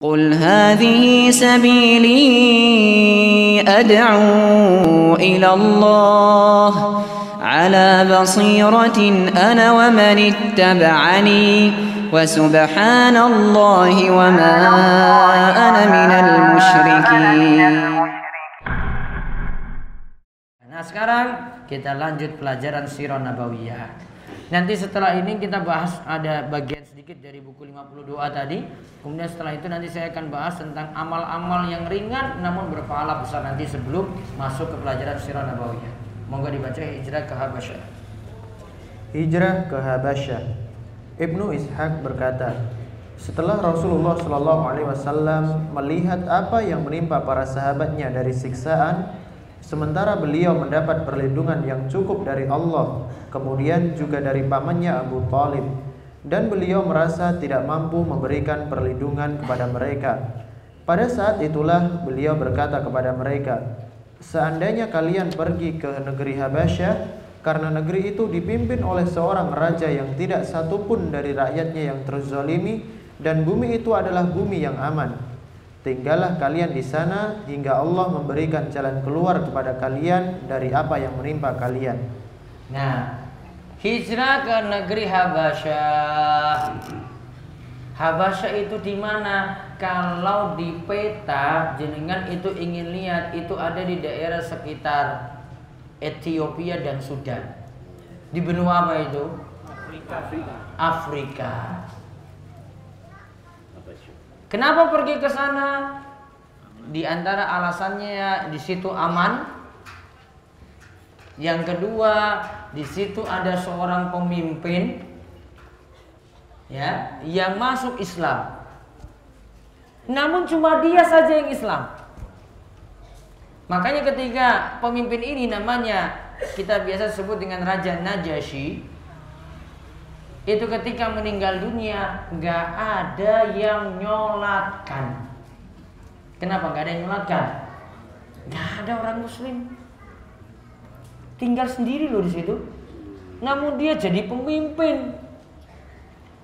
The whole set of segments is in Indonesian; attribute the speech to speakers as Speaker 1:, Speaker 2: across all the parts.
Speaker 1: قل هذه سبيلي أدعو إلى الله على بصيرة أنا ومن اتبعني وسبحان الله وما أنا من المشركين.
Speaker 2: Nah sekarang kita lanjut pelajaran Sirah Nabawiyah. Nanti setelah ini kita bahas ada bagian sedikit dari buku 52 tadi. Kemudian setelah itu nanti saya akan bahas tentang amal-amal yang ringan namun berpahala besar nanti sebelum masuk ke pelajaran Sirah Nabawiyah. Monggo dibaca Hijrah ke Habasyah.
Speaker 3: Hijrah ke Habasyah. Ibnu Ishaq berkata, setelah Rasulullah SAW melihat apa yang menimpa para sahabatnya dari siksaan, sementara beliau mendapat perlindungan yang cukup dari Allah, kemudian juga dari pamannya Abu Thalib, dan beliau merasa tidak mampu memberikan perlindungan kepada mereka. Pada saat itulah beliau berkata kepada mereka, seandainya kalian pergi ke negeri Habasyah, karena negeri itu dipimpin oleh seorang raja yang tidak satupun dari rakyatnya yang terzalimi, dan bumi itu adalah bumi yang aman. Tinggallah kalian di sana hingga Allah memberikan jalan keluar kepada kalian dari apa yang menimpa kalian.
Speaker 2: Nah, hijrah ke negeri Habasyah. Habasyah itu di mana? Kalau di peta jenengan itu ingin lihat, itu ada di daerah sekitar Ethiopia dan Sudan. Di benua apa itu? Afrika. Kenapa pergi ke sana? Di antara alasannya di situ aman. Yang kedua, di situ ada seorang pemimpin ya, yang masuk Islam. Namun cuma dia saja yang Islam. Makanya ketika pemimpin ini namanya kita biasa sebut dengan Raja Najasyi, itu ketika meninggal dunia nggak ada yang nyolatkan. Kenapa nggak ada yang nyolatkan? Nggak ada orang Muslim, tinggal sendiri loh di situ. Namun dia jadi pemimpin.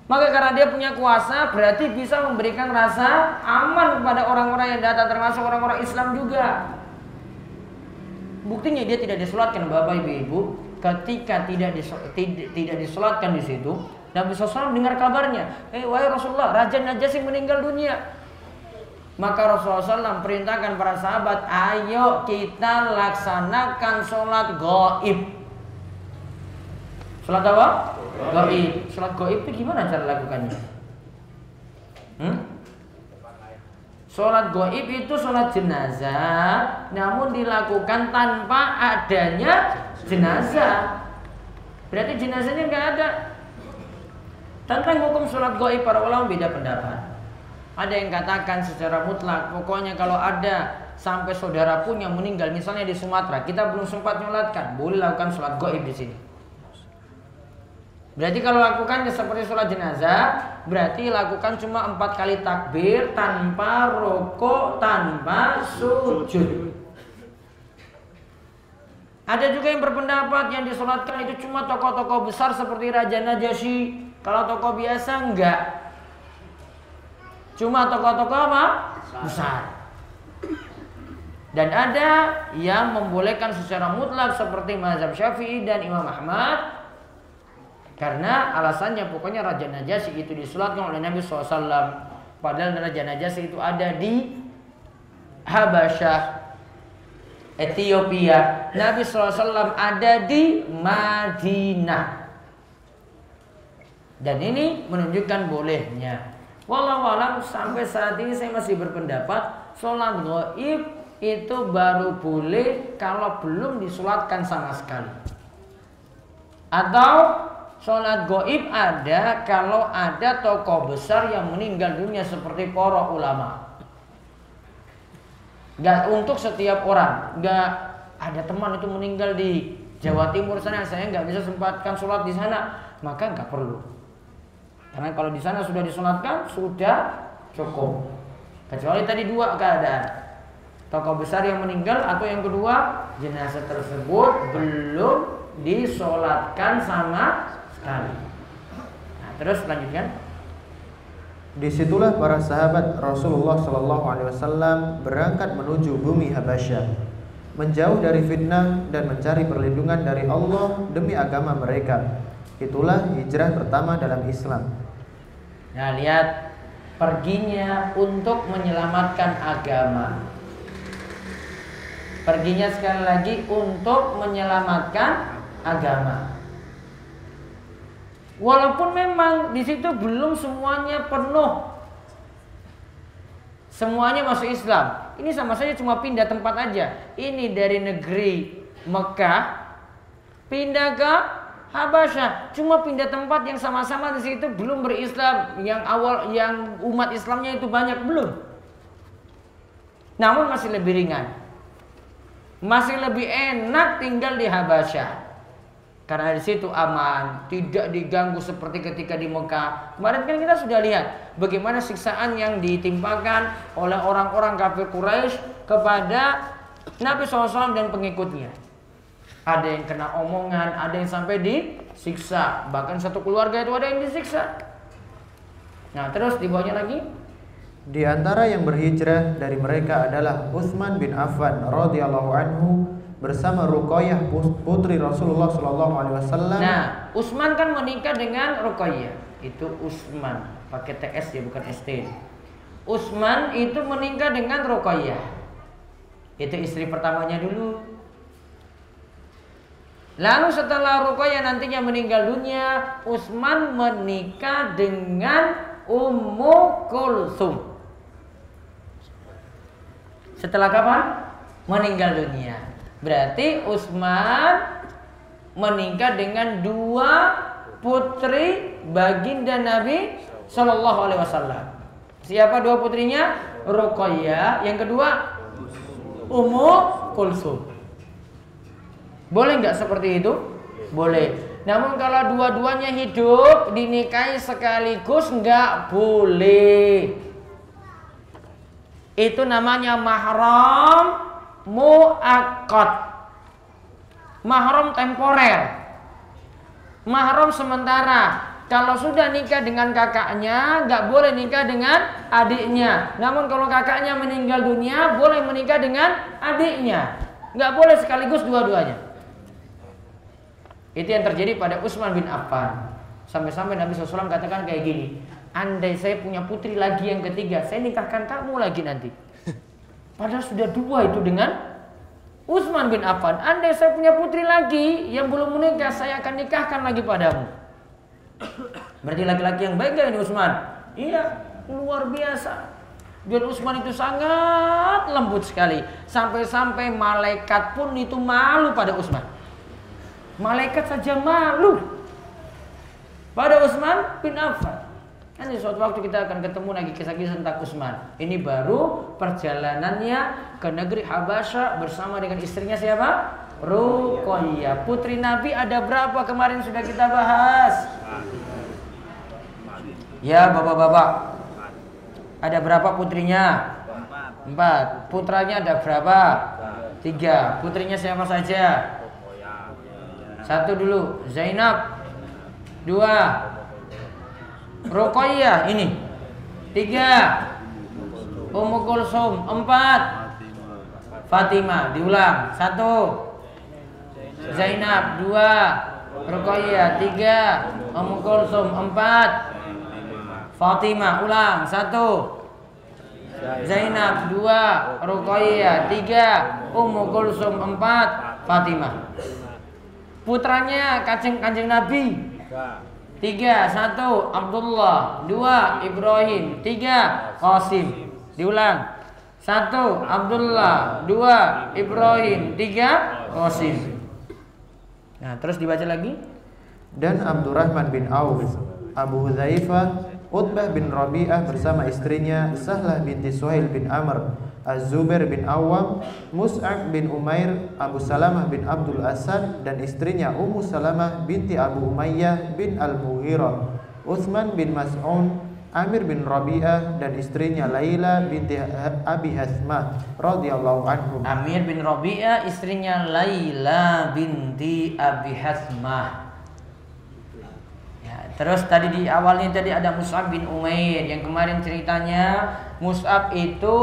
Speaker 2: Maka karena dia punya kuasa, berarti bisa memberikan rasa aman kepada orang-orang yang datang, termasuk orang-orang Islam juga. Buktinya dia tidak disolatkan, Bapak Ibu. Ketika tidak disolatkan di situ, Nabi SAW dengar kabarnya, wahai Rasulullah, Raja Najasyi meninggal dunia. Maka Rasulullah SAW perintahkan para sahabat, ayo kita laksanakan sholat gaib. Sholat apa? Gaib. Sholat gaib itu gimana cara lakukannya? Sholat gaib itu sholat jenazah, namun dilakukan tanpa adanya jenazah. Berarti jenazahnya nggak ada. Tentang hukum sholat gaib para ulama beda pendapat. Ada yang katakan secara mutlak, pokoknya kalau ada sampai saudara pun yang meninggal, misalnya di Sumatera, kita belum sempat nyolatkan, boleh lakukan sholat gaib di sini. Berarti kalau lakukan seperti sholat jenazah, berarti lakukan cuma 4 kali takbir tanpa rukuk, tanpa sujud. Ada juga yang berpendapat yang disolatkan itu cuma tokoh-tokoh besar seperti Raja Najasyi. Kalau tokoh biasa enggak, cuma tokoh-tokoh apa? Besar. Dan ada yang membolehkan secara mutlak seperti mazhab Syafi'i dan Imam Ahmad, karena alasannya pokoknya Raja Najasyi itu disolatkan oleh Nabi SAW. Padahal Raja Najasyi itu ada di Habasyah, Ethiopia. Nabi SAW ada di Madinah. Dan ini menunjukkan bolehnya. Wallahu a'lam, sampai saat ini saya masih berpendapat sholat gaib itu baru boleh kalau belum disolatkan sama sekali. Atau sholat gaib ada kalau ada tokoh besar yang meninggal dunia seperti para ulama. Gak untuk setiap orang. Gak ada teman itu meninggal di Jawa Timur sana, saya nggak bisa sempatkan sholat di sana, maka nggak perlu. Karena kalau di sana sudah disolatkan sudah cukup. Kecuali tadi dua keadaan, tokoh besar yang meninggal atau yang kedua jenazah tersebut belum disolatkan sama sekali. Nah, terus lanjutkan.
Speaker 3: Disitulah para sahabat Rasulullah SAW berangkat menuju bumi Habasyah, menjauh dari fitnah dan mencari perlindungan dari Allah demi agama mereka. Itulah hijrah pertama dalam Islam.
Speaker 2: Nah, lihat, perginya untuk menyelamatkan agama. Perginya sekali lagi untuk menyelamatkan agama. Walaupun memang di situ belum semuanya penuh, semuanya masuk Islam. Ini sama saja cuma pindah tempat aja. Ini dari negeri Mekah pindah ke Habasyah, cuma pindah tempat yang sama-sama di situ belum berislam. Yang awal, yang umat Islamnya itu banyak belum. Namun masih lebih ringan, masih lebih enak tinggal di Habasyah. Karena di situ aman, tidak diganggu seperti ketika di Mekah. Kemarin kan kita sudah lihat bagaimana siksaan yang ditimpakan oleh orang-orang kafir Quraisy kepada Nabi SAW dan pengikutnya. Ada yang kena omongan, ada yang sampai disiksa. Bahkan satu keluarga itu ada yang disiksa. Nah, terus di bawahnya lagi.
Speaker 3: Di antara yang berhijrah dari mereka adalah Utsman bin Affan radhiyallahu anhu bersama Ruqayyah putri Rasulullah SAW.
Speaker 2: Nah, Utsman kan menikah dengan Ruqayyah. Itu Utsman, pakai TS ya, bukan ST. Utsman itu menikah dengan Ruqayyah. Itu istri pertamanya dulu. Lalu setelah Ruqayyah nantinya meninggal dunia, Utsman menikah dengan Ummu Kulsum. Setelah kapan? Meninggal dunia. Berarti Utsman menikah dengan dua putri baginda Nabi Shallallahu Alaihi Wasallam. Siapa dua putrinya? Ruqayyah. Yang kedua Ummu Kulsum. Boleh nggak seperti itu? Boleh. Namun kalau dua-duanya hidup dinikahi sekaligus nggak boleh. Itu namanya mahram muakkad, mahram temporer, mahram sementara. Kalau sudah nikah dengan kakaknya, nggak boleh nikah dengan adiknya. Namun kalau kakaknya meninggal dunia, boleh menikah dengan adiknya. Nggak boleh sekaligus dua-duanya. Itu yang terjadi pada Utsman bin Affan. Sampai-sampai Nabi SAW katakan kayak gini, andai saya punya putri lagi yang ketiga, saya nikahkan kamu lagi nanti. Padahal sudah dua itu dengan Utsman bin Affan. Andai saya punya putri lagi yang belum menikah, saya akan nikahkan lagi padamu. Berarti laki-laki yang baik gak ini Utsman? Iya, luar biasa. Dan Utsman itu sangat lembut sekali. Sampai-sampai malaikat pun itu malu pada Utsman. Malaikat saja malu pada Utsman bin Affan. Nanti suatu waktu kita akan ketemu lagi kisah-kisah tentang Utsman. Ini baru perjalanannya ke negeri Habasyah bersama dengan istrinya siapa? Ruqayyah. Putri Nabi ada berapa kemarin sudah kita bahas? Ya bapak-bapak, ada berapa putrinya? 4. Putranya ada berapa? 3. Putrinya siapa saja? 1 dulu, Zainab. 2, Ruqayyah ini. 3, Ummu Kulsum. 4, Fatimah. Diulang. 1, Zainab. 2, Ruqayyah. 3, Ummu Kulsum. 4, Fatimah. Ulang. 1, Zainab. 2, Ruqayyah. 3, Ummu Kulsum. 4, Fatimah. Putranya kanjeng Nabi. 3, 1 Abdullah. 2 Ibrahim. 3 Qasim. Diulang. 1 Abdullah. 2 Ibrahim. 3 Qasim. Nah terus dibaca lagi.
Speaker 3: Dan Abdurrahman bin Auf, Abu Hudzaifah, Utbah bin Rabi'ah bersama istrinya Sahlah binti Suhail bin Amr, Az-Zubair bin Awam, Mus'ab bin Umair, Abu Salamah bin Abdul Asad dan istrinya Ummu Salamah binti Abu Umayyah bin Al-Mughirah, Utsman bin Mas'un, Amir bin Rabi'ah dan istrinya Laila binti Abi Hasmah radhiyallahu anhum.
Speaker 2: Amir bin Rabi'ah, istrinya Laila binti Abi Hasmah. Ya, Terus tadi di awalnya tadi ada Mus'ab bin Umair yang kemarin ceritanya Mus'ab itu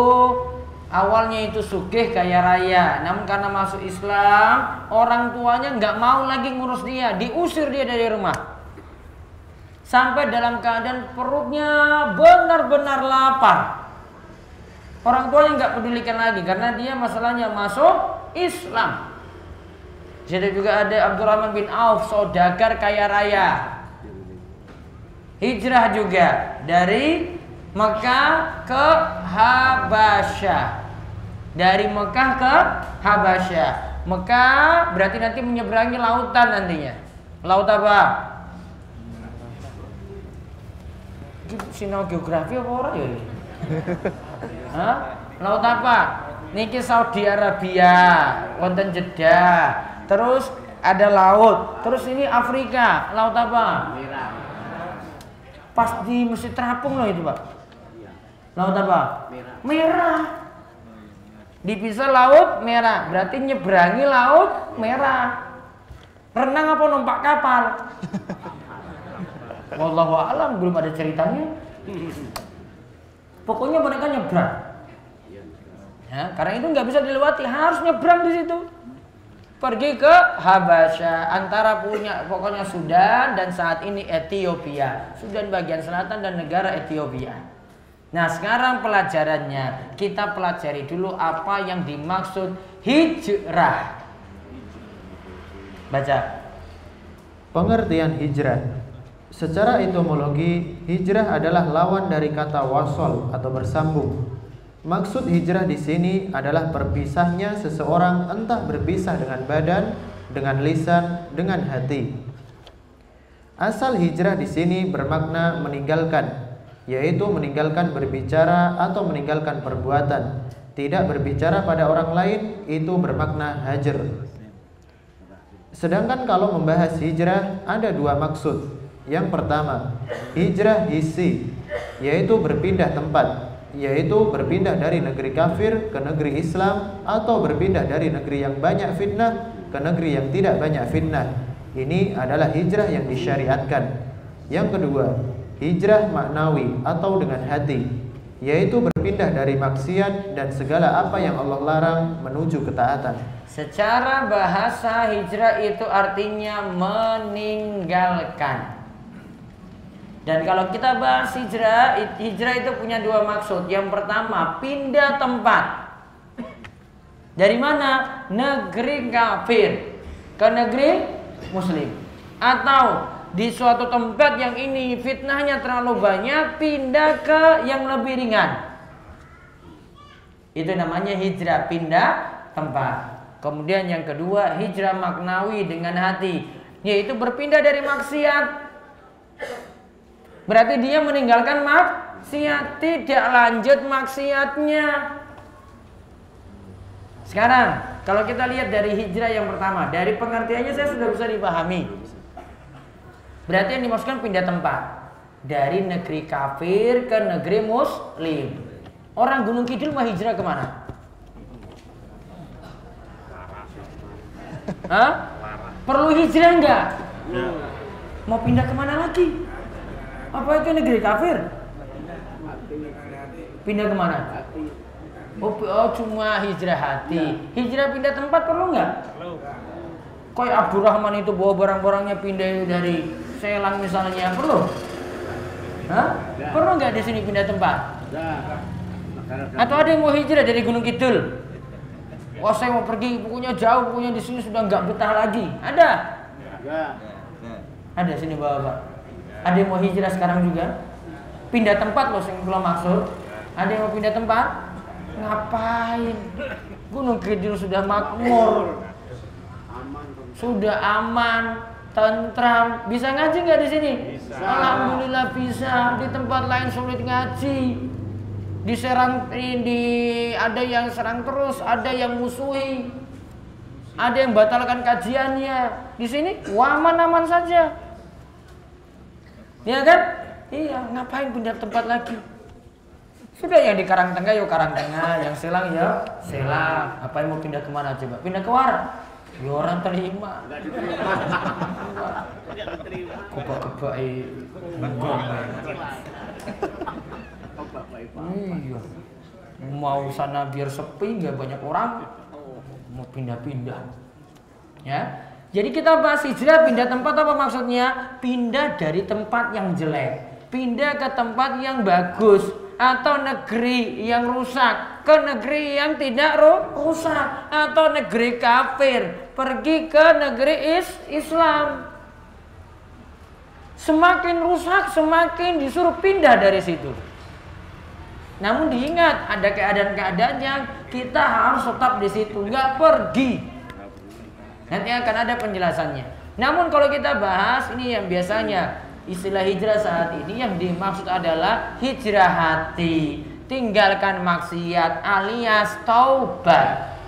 Speaker 2: awalnya itu sugih kaya raya, namun karena masuk Islam orang tuanya nggak mau lagi ngurus dia, diusir dia dari rumah. Sampai dalam keadaan perutnya benar-benar lapar. Orang tuanya nggak pedulikan lagi karena dia masalahnya masuk Islam. Jadi juga ada Abdurrahman bin Auf, saudagar kaya raya. Hijrah juga dari Mekah ke Habasyah. Dari Mekah ke Habasyah. Mekah berarti nanti menyeberangi lautan nantinya. Laut apa? Sinau geografi apa orang ya? Hah? Laut apa? Niki Saudi Arabia, wonten Jeddah. Terus ada laut. Terus ini Afrika, laut apa? Merah. Pas di Masjid Terapung loh itu, Pak. Laut apa? Merah. Dipisah laut merah, berarti nyeberangi laut merah. Renang apa numpak kapal? Wallahu a'lam, belum ada ceritanya. Pokoknya mereka nyebrang. Ya, karena itu nggak bisa dilewati, harus nyebrang di situ. Pergi ke Habasyah, antara pokoknya Sudan dan saat ini Ethiopia. Sudan bagian selatan dan negara Ethiopia. Nah, sekarang pelajarannya kita pelajari dulu apa yang dimaksud hijrah. Baca.
Speaker 3: Pengertian hijrah. Secara etimologi, hijrah adalah lawan dari kata wasol atau bersambung. Maksud hijrah di sini adalah berpisahnya seseorang, entah berpisah dengan badan, dengan lisan, dengan hati. Asal hijrah di sini bermakna meninggalkan, yaitu meninggalkan berbicara atau meninggalkan perbuatan. Tidak berbicara pada orang lain itu bermakna hajar. Sedangkan kalau membahas hijrah ada dua maksud. Yang pertama, hijrah hissi, yaitu berpindah tempat, yaitu berpindah dari negeri kafir ke negeri Islam, atau berpindah dari negeri yang banyak fitnah ke negeri yang tidak banyak fitnah. Ini adalah hijrah yang disyariatkan. Yang kedua, hijrah maknawi atau dengan hati, yaitu berpindah dari maksiat dan segala apa yang Allah larang menuju ketaatan.
Speaker 2: Secara bahasa hijrah itu artinya meninggalkan. Dan kalau kita bahas hijrah itu punya dua maksud. Yang pertama, pindah tempat. Dari mana? Negeri kafir ke negeri muslim. Atau di suatu tempat yang ini fitnahnya terlalu banyak, pindah ke yang lebih ringan. Itu namanya hijrah, pindah tempat. Kemudian yang kedua, hijrah maknawi dengan hati, yaitu berpindah dari maksiat. Berarti dia meninggalkan maksiat, tidak lanjut maksiatnya. Sekarang kalau kita lihat dari hijrah yang pertama, dari pengertiannya saya sudah bisa dipahami. Berarti yang dimaksudkan pindah tempat, dari negeri kafir ke negeri muslim. Orang Gunung Kidul mau hijrah kemana? Hah? Perlu hijrah enggak? Mau pindah kemana lagi? Apa itu negeri kafir? Pindah kemana? Oh, cuma hijrah hati. Hijrah pindah tempat perlu nggak? Kayak Abdurrahman itu bawa barang-barangnya pindah dari Selang misalnya, perlu? Hah? Perlu nggak di sini pindah tempat? Atau ada yang mau hijrah dari Gunung Kidul? Wah, saya mau pergi, pokoknya jauh, pokoknya di sini sudah nggak betah lagi. Ada? Ada sini bapak. Ada yang mau hijrah sekarang juga? Pindah tempat loh, yang belum maksud. Ada yang mau pindah tempat? Ngapain? Gunung Kidul sudah makmur, sudah aman, tentram. Bisa ngaji nggak di sini? Bisa. Alhamdulillah bisa. Di tempat lain sulit ngaji. Diserang, ada yang serang terus, ada yang musuhi, ada yang batalkan kajiannya. Di sini aman-aman saja. Ya kan? Iya, ngapain pindah tempat lagi? Sudah yang di Karangtengah ya Karangtengah, yang Selang ya Selang. Apa yang mau pindah kemana coba? Pindah ke Warak. Ya orang terima. Kebak-kebak iya. Mau sana biar sepi, nggak banyak orang, mau pindah-pindah. Ya. Jadi kita bahas hijrah pindah tempat apa maksudnya? Pindah dari tempat yang jelek, pindah ke tempat yang bagus, atau negeri yang rusak ke negeri yang tidak rusak, atau negeri kafir pergi ke negeri Islam. Semakin rusak semakin disuruh pindah dari situ. Namun diingat ada keadaan-keadaan yang kita harus tetap di situ, nggak pergi. Nanti akan ada penjelasannya. Namun kalau kita bahas ini yang biasanya istilah hijrah saat ini yang dimaksud adalah hijrah hati, tinggalkan maksiat alias taubat.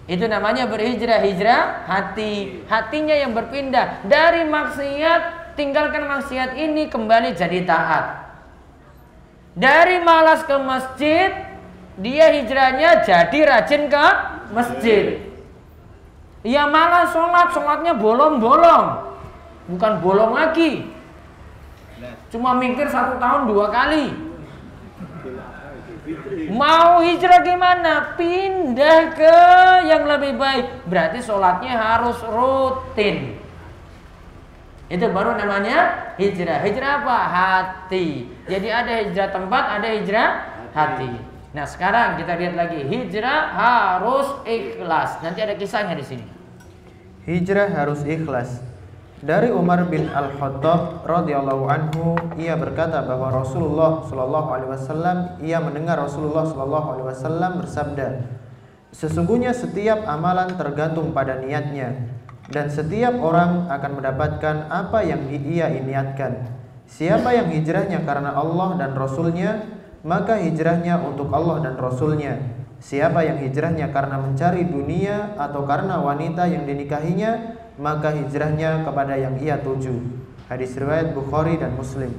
Speaker 2: Itu namanya berhijrah, hijrah hati. Hatinya yang berpindah dari maksiat, tinggalkan maksiat ini kembali jadi taat. Dari malas ke masjid, dia hijrahnya jadi rajin ke masjid. Ia malas sholat, sholatnya bolong-bolong. Bukan bolong lagi, cuma mikir 1 tahun 2 kali. Mau hijrah gimana? Pindah ke yang lebih baik. Berarti sholatnya harus rutin. Itu baru namanya hijrah. Hijrah apa? Hati. Jadi ada hijrah tempat, ada hijrah hati. Nah sekarang kita lihat lagi, hijrah harus ikhlas. Nanti ada kisahnya di sini.
Speaker 3: Hijrah harus ikhlas. Dari Umar bin Al-Khattab radhiyallahu anhu, ia berkata bahwa Rasulullah sallallahu alaihi wasallam, ia mendengar Rasulullah sallallahu alaihi wasallam bersabda, sesungguhnya setiap amalan tergantung pada niatnya, dan setiap orang akan mendapatkan apa yang ia niatkan. Siapa yang hijrahnya karena Allah dan Rasulnya, maka hijrahnya untuk Allah dan Rasulnya. Siapa yang hijrahnya karena mencari dunia atau karena wanita yang dinikahinya, maka hijrahnya kepada yang ia tuju. Hadis riwayat Bukhari dan Muslim.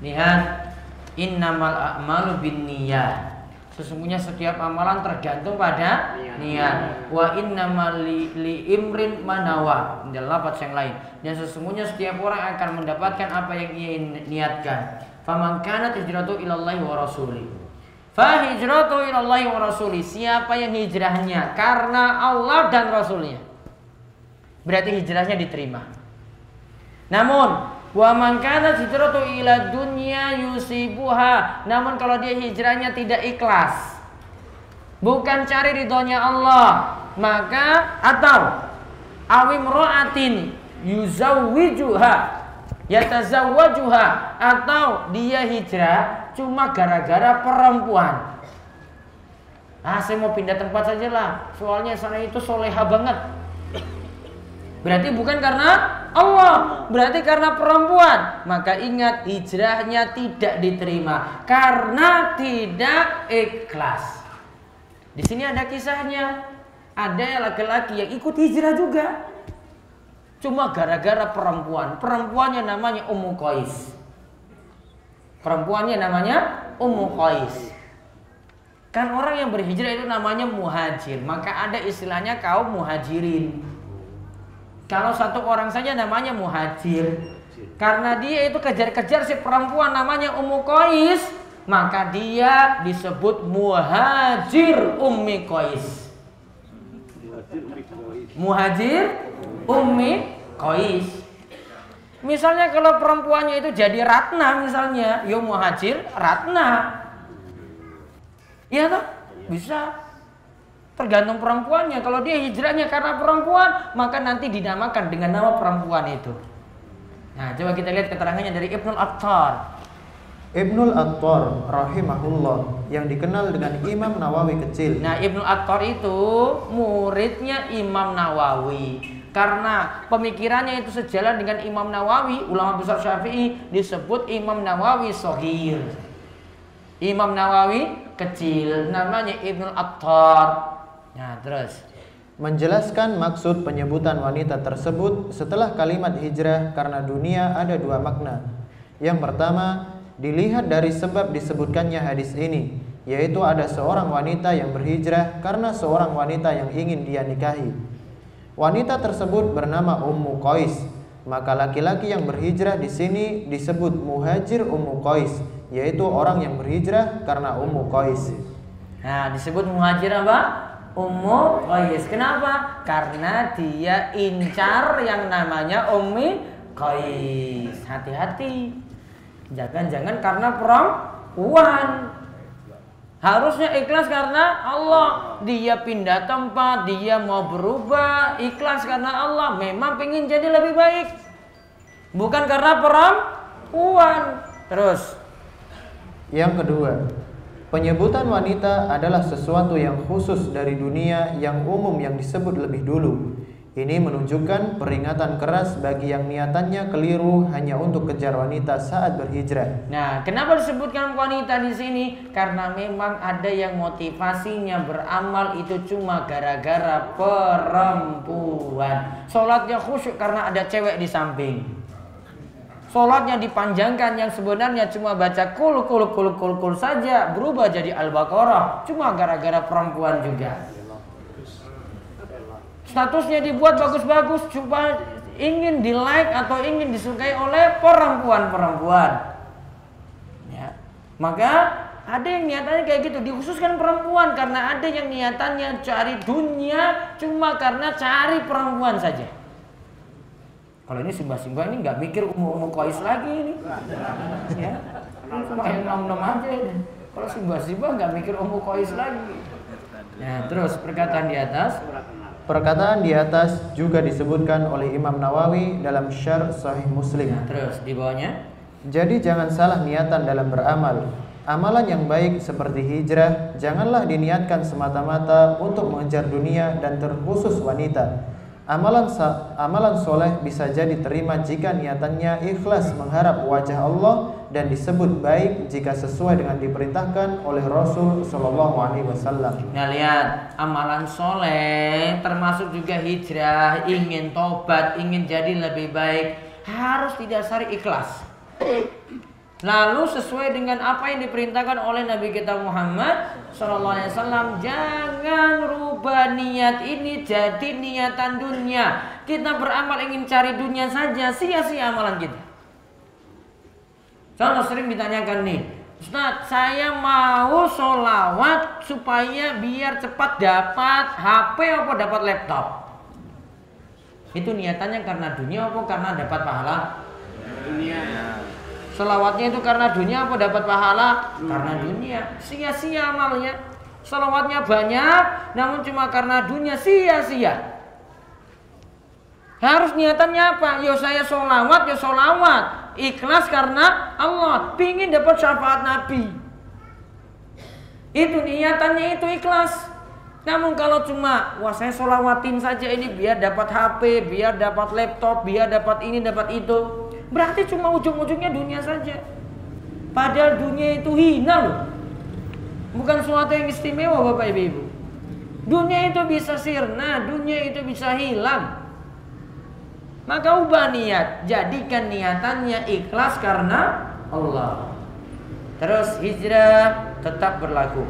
Speaker 2: Lihat, innamal a'malu binniyat. Sesungguhnya setiap amalan tergantung pada niat. Wa innamal li imrin manawa. Dalam lafaz yang lain. Dan sesungguhnya setiap orang akan mendapatkan apa yang ia niatkan. Faman kanat hijratu ilallahi wa rasuli. Fa hijratu ilallahi wa rasuli. Siapa yang hijrahnya karena Allah dan Rasulnya, berarti hijrahnya diterima. Namun wa man kana hijratu ila dunya yusibuha. Namun kalau dia hijrahnya tidak ikhlas, bukan cari ridhonya Allah, maka atau awimra'atin yuzawwijuha yatazawwajuha, atau dia hijrah cuma gara-gara perempuan. Saya mau pindah tempat saja lah, soalnya sana itu soleha banget. Berarti bukan karena Allah, berarti karena perempuan. Maka ingat, hijrahnya tidak diterima karena tidak ikhlas. Di sini ada kisahnya. Ada laki-laki yang ikut hijrah juga, cuma gara-gara perempuan. Perempuannya namanya Ummu Qais. Perempuannya namanya Ummu Qais. Kan orang yang berhijrah itu namanya muhajir. Maka ada istilahnya kaum muhajirin. Kalau satu orang saja namanya muhajir, karena dia itu kejar-kejar si perempuan namanya Ummu Qais, maka dia disebut muhajir Ummi Qais. Muhajir Ummi Qais. Misalnya kalau perempuannya itu jadi Ratna misalnya, yo muhajir Ratna. Iya toh? Bisa. Tergantung perempuannya. Kalau dia hijrahnya karena perempuan, maka nanti dinamakan dengan nama perempuan itu. Nah, coba kita lihat keterangannya dari Ibnul Attar.
Speaker 3: Ibnul Attar rahimahullah, yang dikenal dengan Imam Nawawi kecil.
Speaker 2: Nah, Ibnul Attar itu muridnya Imam Nawawi. Karena pemikirannya itu sejalan dengan Imam Nawawi, ulama besar Syafi'i, disebut Imam Nawawi Shaghir. Imam Nawawi kecil, namanya Ibnul Attar. Nah, terus
Speaker 3: menjelaskan maksud penyebutan wanita tersebut setelah kalimat hijrah karena dunia ada 2 makna. Yang pertama, dilihat dari sebab disebutkannya hadis ini, yaitu ada seorang wanita yang berhijrah karena seorang wanita yang ingin dia nikahi. Wanita tersebut bernama Ummu Qais. Maka laki-laki yang berhijrah di sini disebut muhajir Ummu Qais, yaitu orang yang berhijrah karena Ummu Qais.
Speaker 2: Nah, disebut muhajir apa? Ummu Qais. Kenapa? Karena dia incar yang namanya Ummi Qais. Hati-hati. Jangan-jangan karena perempuan. Harusnya ikhlas karena Allah. Dia pindah tempat, dia mau berubah, ikhlas karena Allah. Memang pengen jadi lebih baik, bukan karena perempuan. Terus
Speaker 3: yang kedua, penyebutan wanita adalah sesuatu yang khusus dari dunia yang umum yang disebut lebih dulu. Ini menunjukkan peringatan keras bagi yang niatannya keliru hanya untuk kejar wanita saat berhijrah.
Speaker 2: Nah, kenapa disebutkan wanita di sini? Karena memang ada yang motivasinya beramal itu cuma gara-gara perempuan. Sholatnya khusyuk karena ada cewek di samping. Sholatnya dipanjangkan yang sebenarnya cuma baca kul saja, berubah jadi Al-Baqarah cuma gara-gara perempuan juga. Statusnya dibuat bagus-bagus cuma ingin di like atau ingin disukai oleh perempuan-perempuan. Ya. Maka ada yang niatannya kayak gitu, dikhususkan perempuan karena ada yang niatannya cari dunia cuma karena cari perempuan saja. Kalau ini Simba ini nggak mikir Ummu Qais lagi ini, ya, cuma yang nom-nom aja ini. Kalau Simba nggak mikir Ummu Qais lagi. Nah, terus perkataan di atas.
Speaker 3: Perkataan di atas juga disebutkan oleh Imam Nawawi dalam Syarh Sahih Muslim.
Speaker 2: Nah, terus di bawahnya.
Speaker 3: Jadi jangan salah niatan dalam beramal. Amalan yang baik seperti hijrah janganlah diniatkan semata-mata untuk mengejar dunia dan terkhusus wanita. Amalan soleh bisa jadi terima jika niatannya ikhlas mengharap wajah Allah dan disebut baik jika sesuai dengan diperintahkan oleh Rasul Shallallahu Alaihi Wasallam.
Speaker 2: Nah, lihat, amalan soleh termasuk juga hijrah, ingin tobat, ingin jadi lebih baik, harus didasari ikhlas. Lalu sesuai dengan apa yang diperintahkan oleh Nabi kita Muhammad SAW. Jangan rubah niat ini jadi niatan dunia. Kita beramal ingin cari dunia saja, sia-sia amalan kita. Contoh sering ditanyakan nih, Ustaz, saya mau sholawat supaya biar cepat dapat HP apa dapat laptop. Itu niatannya karena dunia apa karena dapat pahala? Dunia. Selawatnya itu karena dunia apa dapat pahala? Karena dunia. Sia-sia amalnya. Selawatnya banyak namun cuma karena dunia, sia-sia. Harus niatannya apa? Ya saya sholawat, ya sholawat. Ikhlas karena Allah. Pingin dapat syafaat Nabi. Itu niatannya, itu ikhlas. Namun kalau cuma wah saya sholawatin saja ini biar dapat HP, biar dapat laptop, biar dapat ini, dapat itu, berarti cuma ujung-ujungnya dunia saja. Padahal dunia itu hina loh. Bukan sesuatu yang istimewa Bapak Ibu. Dunia itu bisa sirna, dunia itu bisa hilang. Maka ubah niat, jadikan niatannya ikhlas karena Allah. Terus hijrah tetap berlaku.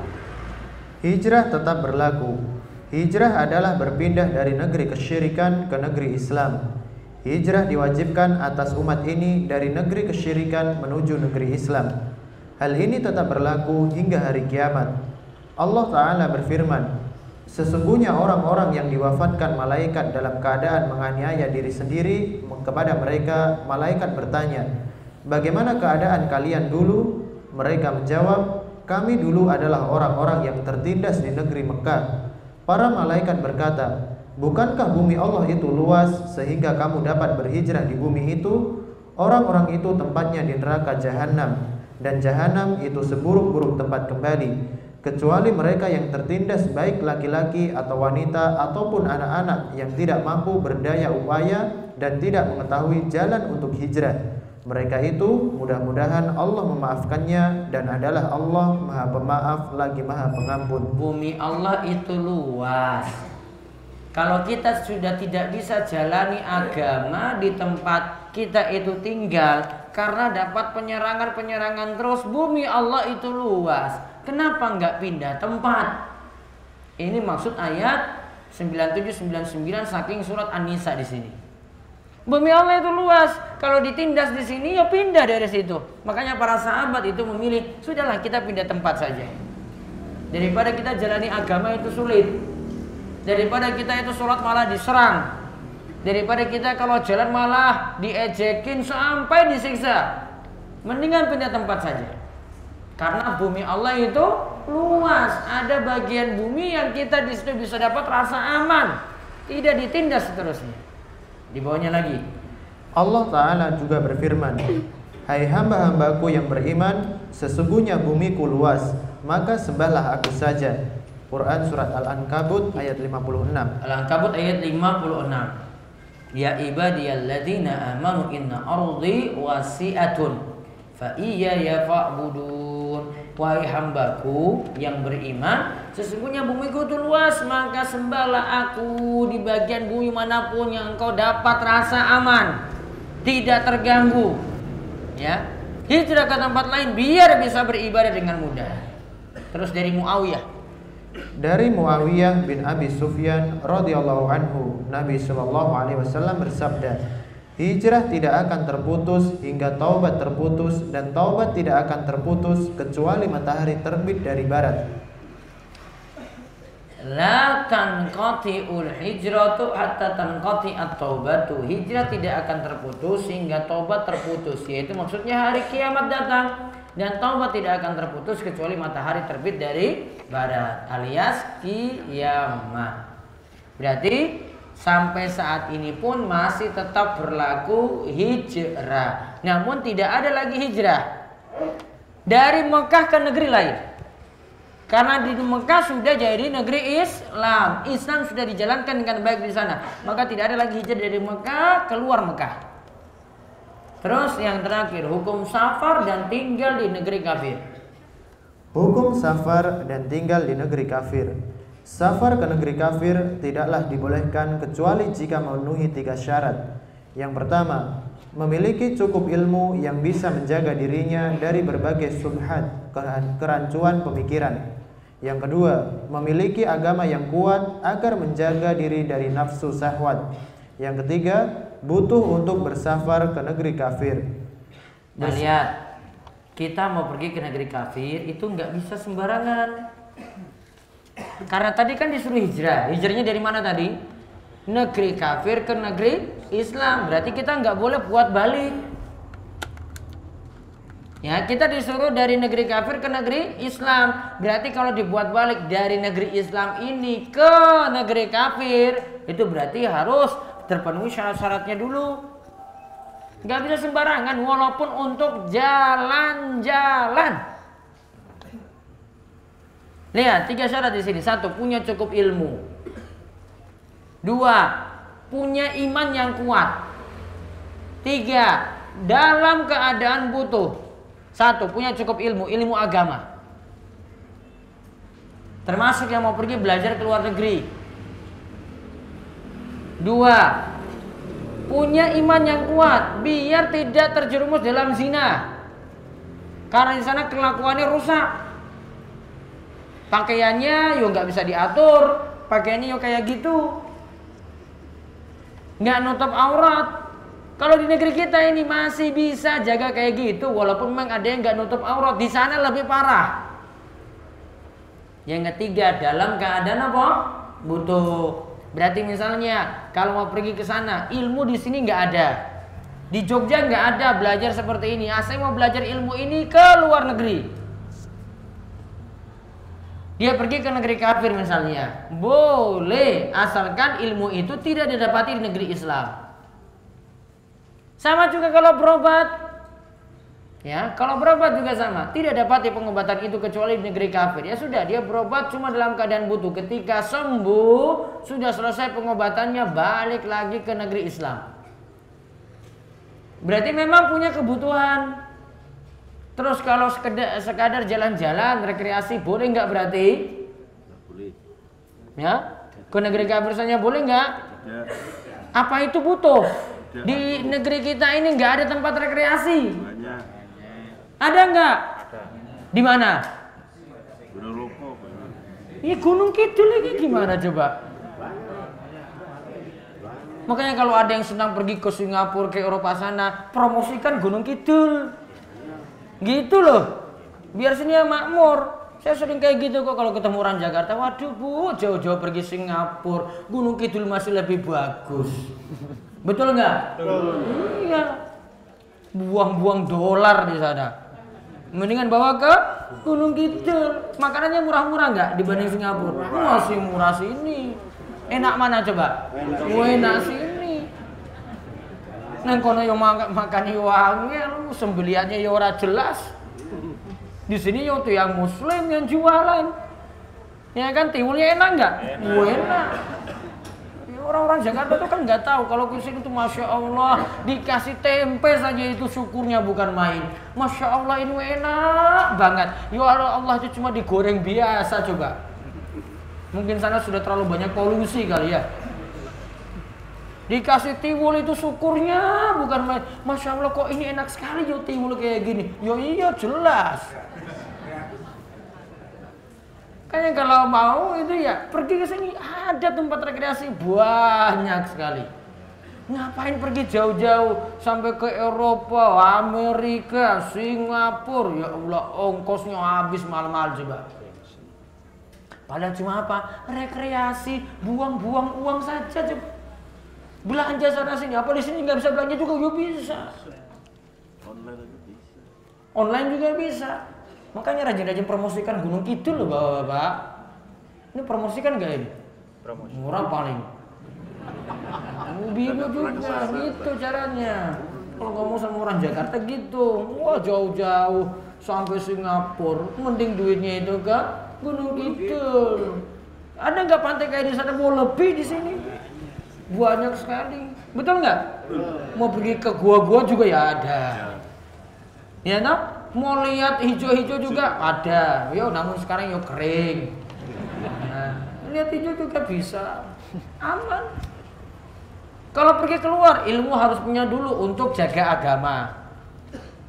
Speaker 3: Hijrah tetap berlaku. Hijrah adalah berpindah dari negeri kesyirikan ke negeri Islam. Hijrah diwajibkan atas umat ini dari negeri kesyirikan menuju negeri Islam. Hal ini tetap berlaku hingga hari kiamat. Allah Ta'ala berfirman, sesungguhnya orang-orang yang diwafatkan malaikat dalam keadaan menganiaya diri sendiri, kepada mereka malaikat bertanya, bagaimana keadaan kalian dulu? Mereka menjawab, kami dulu adalah orang-orang yang tertindas di negeri Mekah. Para malaikat berkata, bukankah bumi Allah itu luas sehingga kamu dapat berhijrah di bumi itu? Orang-orang itu tempatnya di neraka Jahanam, dan Jahanam itu seburuk-buruk tempat kembali. Kecuali mereka yang tertindas baik laki-laki atau wanita ataupun anak-anak yang tidak mampu berdaya upaya dan tidak mengetahui jalan untuk hijrah. Mereka itu mudah-mudahan Allah memaafkannya dan adalah Allah Maha Pemaaf lagi Maha Pengampun.
Speaker 2: Bumi Allah itu luas. Kalau kita sudah tidak bisa jalani agama di tempat kita itu tinggal karena dapat penyerangan-penyerangan terus, bumi Allah itu luas. Kenapa nggak pindah tempat? Ini maksud ayat 97-99 saking surat An-Nisa di sini. Bumi Allah itu luas. Kalau ditindas di sini ya pindah dari situ. Makanya para sahabat itu memilih, sudahlah kita pindah tempat saja. Daripada kita jalani agama itu sulit. Daripada kita itu sholat malah diserang. Daripada kita kalau jalan malah diejekin sampai disiksa. Mendingan pindah tempat saja. Karena bumi Allah itu luas. Ada bagian bumi yang kita di situ bisa dapat rasa aman, tidak ditindas seterusnya. Di bawahnya lagi
Speaker 3: Allah Ta'ala juga berfirman, hai hamba-hambaku yang beriman, sesungguhnya bumiku luas, maka sembahlah aku saja. Quran surat Al-Ankabut ayat 56.
Speaker 2: Al-Ankabut ayat 56. Ya ibadiyalladzina amanu inna ardi wasi'atun fa iyaya fa'budun. Wahai hambaku yang beriman, sesungguhnya bumiku itu luas, maka sembahlah aku di bagian bumi manapun yang engkau dapat rasa aman, tidak terganggu. Ya, hijrah ke tempat lain biar bisa beribadah dengan mudah. Terus dari Muawiyah
Speaker 3: bin Abi Sufyan radhiyallahu anhu, Nabi sallallahu alaihi wasallam bersabda, hijrah tidak akan terputus hingga taubat terputus, dan taubat tidak akan terputus kecuali matahari terbit dari barat.
Speaker 2: La tanqati'ul hijratu hatta tanqati'at taubatu. Hijrah tidak akan terputus hingga taubat terputus, yaitu maksudnya hari kiamat datang. Dan taubat tidak akan terputus kecuali matahari terbit dari barat, alias kiamat. Berarti sampai saat ini pun masih tetap berlaku hijrah. Namun tidak ada lagi hijrah dari Mekah ke negeri lain. Karena di Mekah sudah jadi negeri Islam. Islam sudah dijalankan dengan baik di sana. Maka tidak ada lagi hijrah dari Mekah keluar Mekah. Terus yang terakhir, hukum safar dan tinggal di negeri kafir.
Speaker 3: Hukum safar dan tinggal di negeri kafir. Safar ke negeri kafir tidaklah dibolehkan kecuali jika memenuhi 3 syarat. Yang pertama, memiliki cukup ilmu yang bisa menjaga dirinya dari berbagai subhat, kerancuan pemikiran. Yang kedua, memiliki agama yang kuat agar menjaga diri dari nafsu syahwat. Yang ketiga, butuh untuk bersafar ke negeri kafir.
Speaker 2: Nah, lihat, kita mau pergi ke negeri kafir itu nggak bisa sembarangan. Karena tadi kan disuruh hijrah. Hijrahnya dari mana tadi? Negeri kafir ke negeri Islam. Berarti kita nggak boleh buat balik. Ya, kita disuruh dari negeri kafir ke negeri Islam. Berarti kalau dibuat balik dari negeri Islam ini ke negeri kafir, itu berarti harus terpenuhi syarat-syaratnya dulu. Nggak bisa sembarangan walaupun untuk jalan-jalan. Lihat 3 syarat di sini. 1, punya cukup ilmu. 2, punya iman yang kuat. 3, dalam keadaan butuh. 1, punya cukup ilmu, ilmu agama. Termasuk yang mau pergi belajar ke luar negeri. 2, punya iman yang kuat biar tidak terjerumus dalam zina. Karena di sana kelakuannya rusak. Pakaiannya yo nggak bisa diatur, pakaiannya yo kayak gitu, nggak nutup aurat. Kalau di negeri kita ini masih bisa jaga kayak gitu, walaupun memang ada yang nggak nutup aurat. Di sana lebih parah. Yang ketiga, dalam keadaan apa? Butuh. Berarti misalnya kalau mau pergi ke sana, ilmu di sini nggak ada. Di Jogja nggak ada belajar seperti ini. Saya mau belajar ilmu ini ke luar negeri. Dia pergi ke negeri kafir misalnya, boleh, asalkan ilmu itu tidak didapati di negeri Islam. Sama juga kalau berobat. Ya, kalau berobat juga sama, tidak dapati pengobatan itu kecuali di negeri kafir. Ya sudah, dia berobat cuma dalam keadaan butuh. Ketika sembuh, sudah selesai pengobatannya, balik lagi ke negeri Islam. Berarti memang punya kebutuhan. Terus kalau sekadar jalan-jalan, rekreasi, boleh nggak berarti? Boleh. Ya, ke negeri kafir saja boleh nggak? Ya. Apa itu butuh? Ya. Di negeri kita ini nggak ada tempat rekreasi. Banyak. Ada nggak? Di mana? Ini Gunung Kidul ini gimana coba? Makanya kalau ada yang sedang pergi ke Singapura, ke Eropa sana, promosikan Gunung Kidul. Gitu loh. Biar sini makmur. Saya sering kayak gitu kok kalau ketemu orang Jakarta. Waduh Bu, jauh-jauh pergi Singapura, Gunung Kidul masih lebih bagus. Betul nggak? Betul. Iya. Buang-buang dolar di sana. Mendingan bawa ke Gunung Kidul. Makanannya murah-murah nggak dibanding Singapura? Masih murah sini. Enak mana coba? Enak sini. Nang kono yo makan yo angel, sembelihannya yo ora jelas. Di sini yo tuh yang muslim yang jualan. Ya kan tiwulnya enak enggak? Enak. Orang-orang Jakarta tuh kan nggak tahu kalau ke sini tuh Masya Allah dikasih tempe saja itu syukurnya bukan main. Masya Allah ini enak banget. Ya Allah itu cuma digoreng biasa coba. Mungkin sana sudah terlalu banyak polusi kali ya. Dikasih tiwul itu syukurnya bukan main. Masya Allah kok ini enak sekali yo tiwul kayak gini. Yo iya jelas. Kayaknya kalau mau itu ya pergi ke sini ada tempat rekreasi banyak sekali. Ngapain pergi jauh-jauh sampai ke Eropa, Amerika, Singapura? Ya Allah ongkosnya habis mahal-mahal coba. Padahal cuma apa? Rekreasi, buang-buang uang saja coba. Belanja sana sini, apa di sini nggak bisa belanja juga? Ya bisa. Online juga bisa. Makanya rajin-rajin promosikan Gunung Kidul loh Bapak-bapak. Ini promosikan nggak ini? Promosi. Murah paling. Bingung juga, gitu caranya. Kalau ngomong sama orang Jakarta gitu, wah jauh-jauh sampai Singapura, mending duitnya itu ke Gunung Kidul. Ada nggak pantai kayak di sana? Mau lebih di sini? Banyak sekali, betul nggak? Mau pergi ke gua-gua juga ya ada. Ya nak? Mau lihat hijau-hijau juga ada. Yo, namun sekarang yo kering. Nah, lihat hijau juga bisa. Aman. Kalau pergi keluar, ilmu harus punya dulu untuk jaga agama.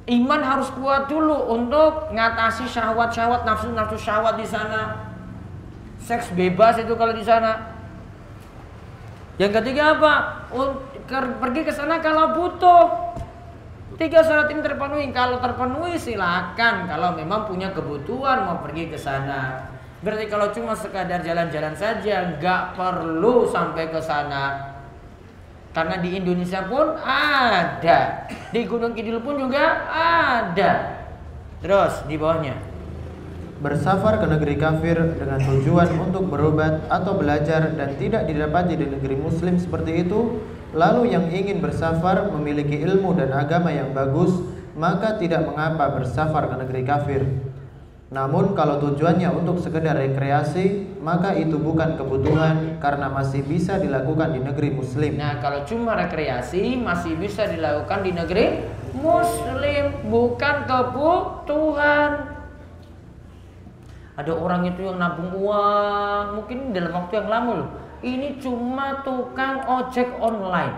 Speaker 2: Iman harus kuat dulu untuk ngatasi syahwat-syahwat, nafsu-nafsu syahwat di sana. Seks bebas itu kalau di sana. Yang ketiga apa? Pergi ke sana kalau butuh. 3 syarat ini terpenuhi. Kalau terpenuhi silakan. Kalau memang punya kebutuhan mau pergi ke sana. Berarti kalau cuma sekadar jalan-jalan saja, nggak perlu sampai ke sana. Karena di Indonesia pun ada, di Gunung Kidul pun juga ada. Terus di bawahnya.
Speaker 3: Bersafar ke negeri kafir dengan tujuan untuk berobat atau belajar dan tidak didapati di negeri muslim seperti itu, lalu yang ingin bersafar memiliki ilmu dan agama yang bagus, maka tidak mengapa bersafar ke negeri kafir. Namun kalau tujuannya untuk sekedar rekreasi, maka itu bukan kebutuhan karena masih bisa dilakukan di negeri muslim.
Speaker 2: Nah, kalau cuma rekreasi masih bisa dilakukan di negeri muslim, bukan kebutuhan. Ada orang itu yang nabung uang, mungkin dalam waktu yang lama loh. Ini cuma tukang ojek online.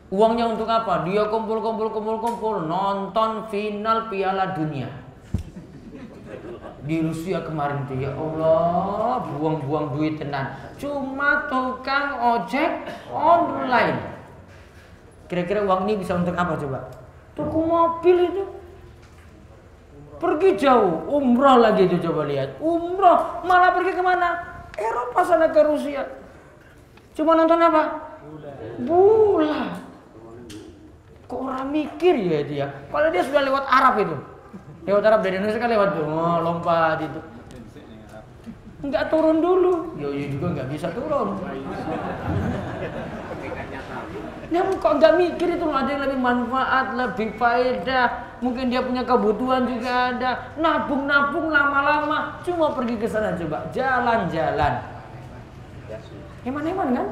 Speaker 2: Uangnya untuk apa? Dia kumpul nonton final Piala Dunia. Di Rusia kemarin tuh ya Allah, buang-buang duit tenan. Cuma tukang ojek online. Kira-kira uang ini bisa untuk apa coba? Tuku mobil itu. Pergi jauh, umroh lagi itu coba lihat. Umroh, malah pergi kemana? Eropa sana ke Rusia. Cuma nonton apa? Bola. Kok orang mikir ya itu ya? Padahal dia sudah lewat Arab itu. Lewat Arab dari Indonesia kan lewat tuh, lompat itu. Enggak turun dulu. Yo juga enggak bisa turun. Namun kok enggak mikir itu ada yang lebih manfaat, lebih faedah. Mungkin dia punya kebutuhan juga ada. Nabung-nabung lama-lama cuma pergi ke sana coba jalan-jalan. Heman-heman kan?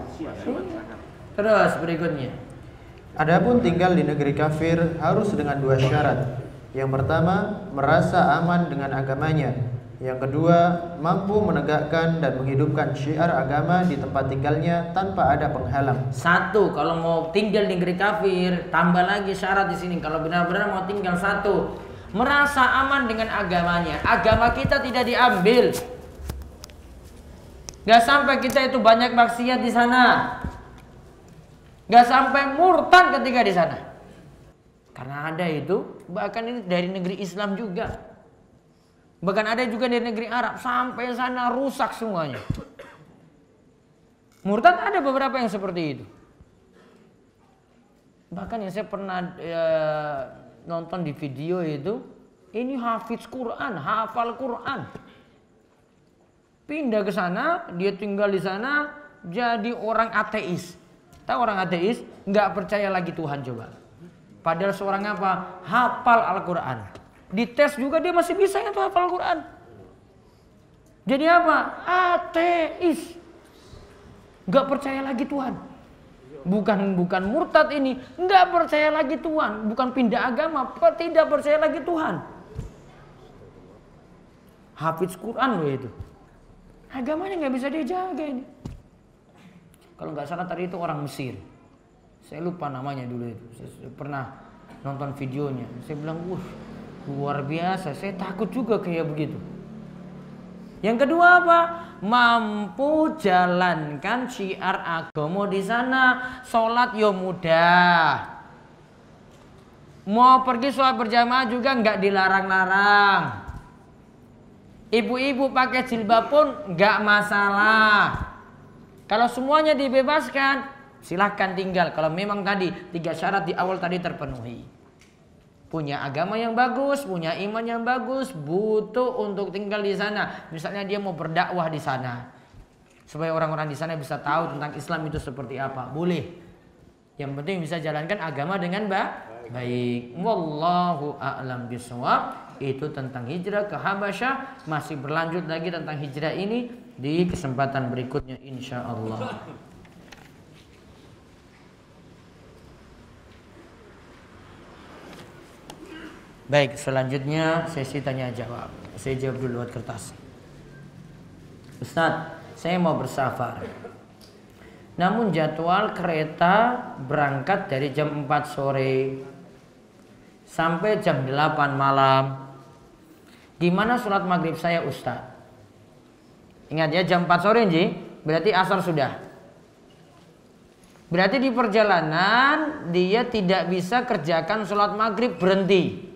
Speaker 2: Terus berikutnya.
Speaker 3: Adapun tinggal di negeri kafir harus dengan 2 syarat. Yang pertama, merasa aman dengan agamanya. Yang kedua, mampu menegakkan dan menghidupkan syiar agama di tempat tinggalnya tanpa ada penghalang.
Speaker 2: 1, kalau mau tinggal di negeri kafir, tambah lagi syarat di sini. Kalau benar-benar mau tinggal 1, merasa aman dengan agamanya. Agama kita tidak diambil. Gak sampai kita itu banyak maksiat di sana. Gak sampai murtad ketika di sana. Karena ada itu, bahkan ini dari negeri Islam juga. Bahkan ada juga dari negeri Arab. Sampai sana rusak semuanya. Murtad ada beberapa yang seperti itu. Bahkan yang saya pernah nonton di video itu, ini hafiz Quran, hafal Quran. Pindah ke sana, dia tinggal di sana, jadi orang ateis. Tahu orang ateis? Nggak percaya lagi Tuhan coba. Padahal seorang apa? Hafal Al-Quran. Dites juga dia masih bisa itu hafal Al-Quran. Jadi apa? Ateis. Nggak percaya lagi Tuhan. Bukan murtad ini, nggak percaya lagi Tuhan. Bukan pindah agama, tidak percaya lagi Tuhan. Hafiz Quran loh itu. Agamanya nggak bisa dijaga ini. Kalau nggak salah tadi itu orang Mesir. Saya lupa namanya dulu itu. Saya pernah nonton videonya. Saya bilang, luar biasa. Saya takut juga kayak begitu. Yang kedua apa? Mampu jalankan syiar agama di sana. Sholat yo mudah. Mau pergi sholat berjamaah juga nggak dilarang-larang. Ibu-ibu pakai jilbab pun nggak masalah. Kalau semuanya dibebaskan, silahkan tinggal. Kalau memang tadi 3 syarat di awal tadi terpenuhi. Punya agama yang bagus, punya iman yang bagus, butuh untuk tinggal di sana. Misalnya dia mau berdakwah di sana, supaya orang-orang di sana bisa tahu tentang Islam itu seperti apa. Boleh. Yang penting bisa jalankan agama dengan baik. Wallahu a'lam bishawab. Itu tentang hijrah ke Habasyah. Masih berlanjut lagi tentang hijrah ini di kesempatan berikutnya insya Allah. Baik, selanjutnya sesi tanya jawab. Saya jawab dulu lewat kertas. Ustaz, saya mau bersafar. Namun jadwal kereta berangkat dari jam 4 sore sampai jam 8 malam. Gimana sholat maghrib saya Ustaz? Ingat ya, jam 4 sore Ji, berarti asar sudah. Berarti di perjalanan dia tidak bisa kerjakan sholat maghrib, berhenti.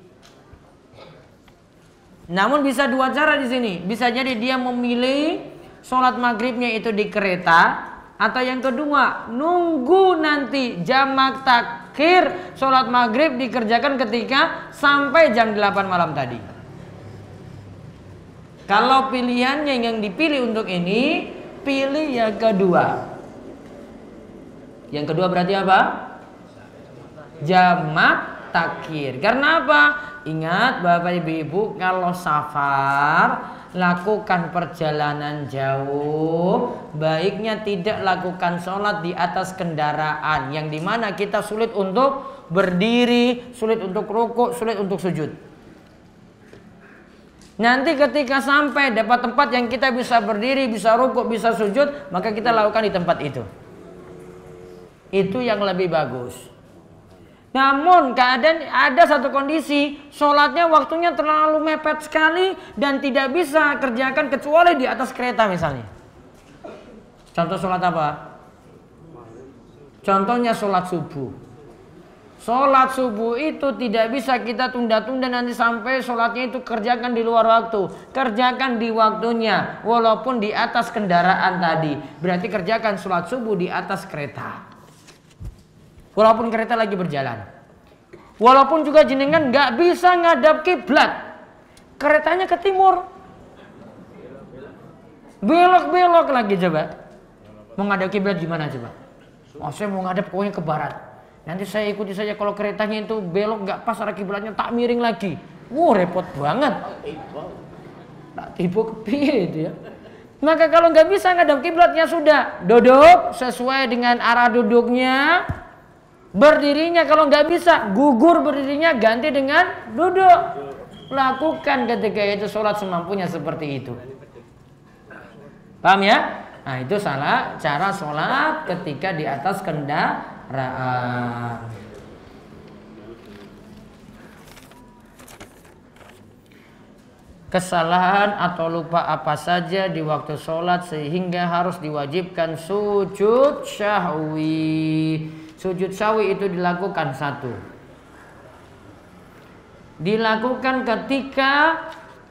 Speaker 2: Namun bisa 2 cara di sini. Bisa jadi dia memilih sholat maghribnya itu di kereta, atau yang kedua nunggu nanti jamak takhir sholat maghrib dikerjakan ketika sampai jam 8 malam tadi. Kalau pilihannya yang dipilih untuk ini, pilih yang kedua. Yang kedua berarti apa? Jamak takhir. Karena apa? Ingat Bapak Ibu, kalau safar lakukan perjalanan jauh, baiknya tidak lakukan sholat di atas kendaraan, yang dimana kita sulit untuk berdiri, sulit untuk rukuk, sulit untuk sujud. Nanti ketika sampai dapat tempat yang kita bisa berdiri, bisa rukuk, bisa sujud, maka kita lakukan di tempat itu. Itu yang lebih bagus. Namun keadaan ada satu kondisi, sholatnya waktunya terlalu mepet sekali dan tidak bisa kerjakan kecuali di atas kereta misalnya. Contoh sholat apa? Contohnya sholat subuh. Sholat subuh itu tidak bisa kita tunda-tunda nanti sampai sholatnya itu kerjakan di luar waktu. Kerjakan di waktunya, walaupun di atas kendaraan tadi. Berarti kerjakan sholat subuh di atas kereta. Walaupun kereta lagi berjalan. Walaupun juga jenengan nggak bisa ngadap kiblat, keretanya ke timur, belok-belok lagi coba. Mau ngadap kiblat gimana coba? Oh, saya mau ngadap pokoknya ke barat. Nanti saya ikuti saja, kalau keretanya itu belok nggak pas arah kiblatnya, tak miring lagi. Repot banget. Tak tipu kepiye itu ya. Maka kalau nggak bisa ngadap kiblatnya sudah duduk sesuai dengan arah duduknya. Berdirinya kalau nggak bisa, gugur berdirinya, ganti dengan duduk. Lakukan ketika itu sholat semampunya seperti itu. Paham ya? Nah itu salah cara sholat ketika di atas kendaraan. kesalahan atau lupa apa saja di waktu sholat sehingga harus diwajibkan sujud syahwi. Sujud syahwi itu dilakukan satu, dilakukan ketika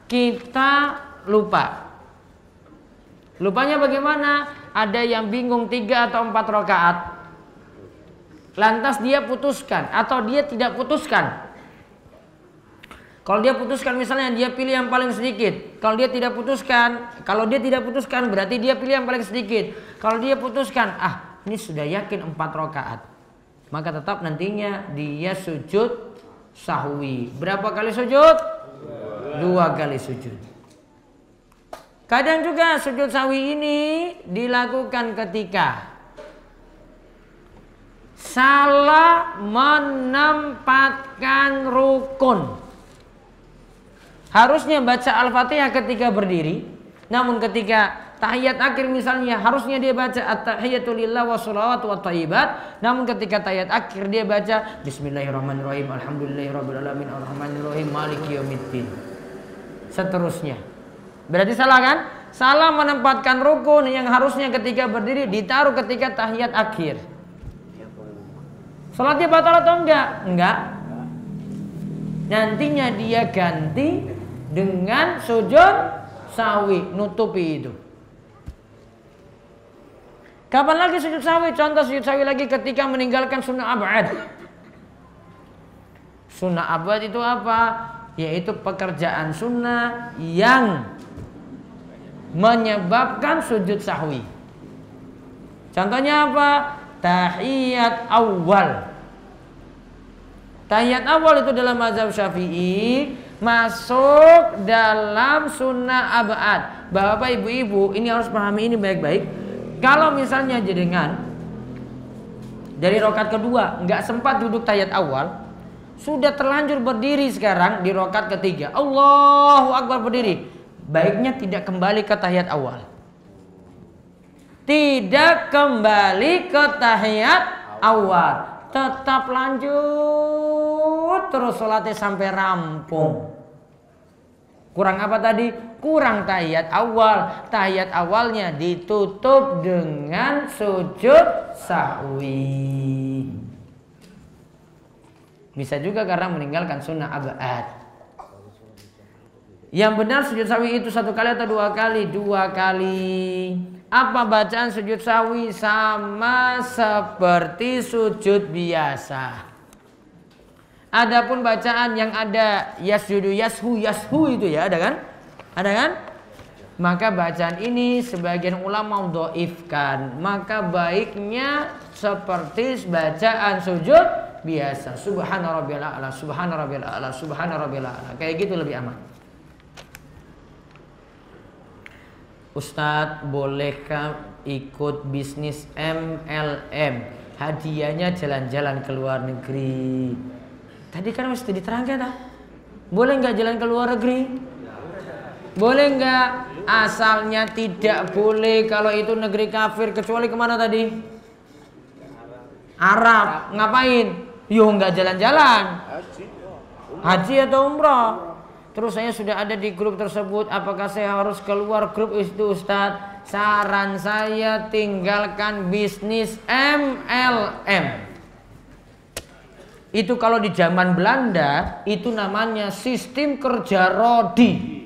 Speaker 2: kita lupa. Lupanya bagaimana? Ada yang bingung 3 atau 4 rakaat, lantas dia putuskan atau dia tidak putuskan. Kalau dia putuskan misalnya dia pilih yang paling sedikit. Kalau dia tidak putuskan berarti dia pilih yang paling sedikit. Kalau dia putuskan, ini sudah yakin 4 rakaat, maka tetap nantinya dia sujud sahwi. Berapa kali sujud? 2 kali sujud. Kadang juga sujud sahwi ini dilakukan ketika salah menempatkan rukun. Harusnya baca Al-Fatihah ketika berdiri, namun ketika tahiyat akhir misalnya harusnya dia baca at-tahiyatu lillah wa sholawatu wa thayyibat, namun ketika tahiyat akhir dia baca bismillahirrahmanirrahim alhamdulillahirabbil alamin arrahmanirrahim maliki yaumiddin. Seterusnya. Berarti salah kan? Salah menempatkan rukun yang harusnya ketika berdiri ditaruh ketika tahiyat akhir. Salatnya batal atau enggak? Enggak. Nantinya dia ganti dengan sujud sahwi, nutupi itu. Kapan lagi sujud sahwi? Contoh sujud sahwi lagi ketika meninggalkan sunnah abad. Sunnah abad itu apa? Yaitu pekerjaan sunnah yang menyebabkan sujud sahwi. Contohnya apa? Tahiyat awal. Tahiyat awal itu dalam mazhab Syafi'i masuk dalam sunnah abad. Bapak ibu-ibu ini harus pahami ini baik-baik. Kalau misalnya jenengan dari rakaat kedua nggak sempat duduk tahiyat awal, sudah terlanjur berdiri sekarang di rakaat ketiga, Allahu Akbar berdiri, baiknya tidak kembali ke tahiyat awal. Tidak kembali ke tahiyat awal, tetap lanjut terus sholatnya sampai rampung. Kurang apa tadi? Kurang tahiyat awal. Tahiyat awalnya ditutup dengan sujud sahwi. Bisa juga karena meninggalkan sunnah abad. Yang benar sujud sahwi itu 1 kali atau 2 kali? 2 kali. Apa bacaan sujud sahwi? Sama seperti sujud biasa. Adapun bacaan yang ada yasjudu yashu itu ya, ada kan? Ada kan? Maka bacaan ini sebagian ulama dhaifkan. Maka baiknya seperti bacaan sujud biasa. Subhana rabbiyal a'la, subhana rabbiyal a'la, subhana rabbiyal a'la. Kayak gitu lebih aman. Ustadz, bolehkah ikut bisnis MLM? Hadiahnya jalan-jalan ke luar negeri. Tadi kan mesti diterangkan tak? Boleh nggak jalan ke luar negeri? Boleh nggak? Asalnya tidak boleh kalau itu negeri kafir, kecuali kemana tadi? Arab. Ngapain? Yo nggak jalan-jalan. Haji atau umrah. Terus saya sudah ada di grup tersebut. Apakah saya harus keluar grup itu, Ustadz? Saran saya tinggalkan bisnis MLM. Itu kalau di zaman Belanda itu namanya sistem kerja rodi.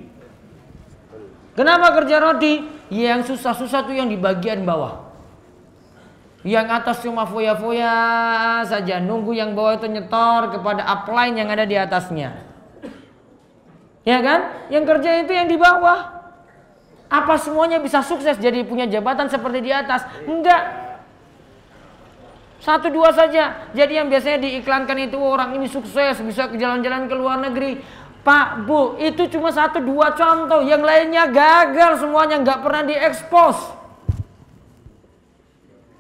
Speaker 2: Kenapa kerja rodi? Yang susah-susah tuh yang di bagian bawah. Yang atas cuma foya-foya saja, nunggu yang bawah itu nyetor kepada upline yang ada di atasnya. Ya kan? Yang kerja itu yang di bawah. Apa semuanya bisa sukses jadi punya jabatan seperti di atas? Enggak. 1-2 saja. Jadi yang biasanya diiklankan itu orang ini sukses, bisa ke jalan-jalan ke luar negeri. Pak, Bu, itu cuma 1-2 contoh. Yang lainnya gagal semuanya, nggak pernah diekspos.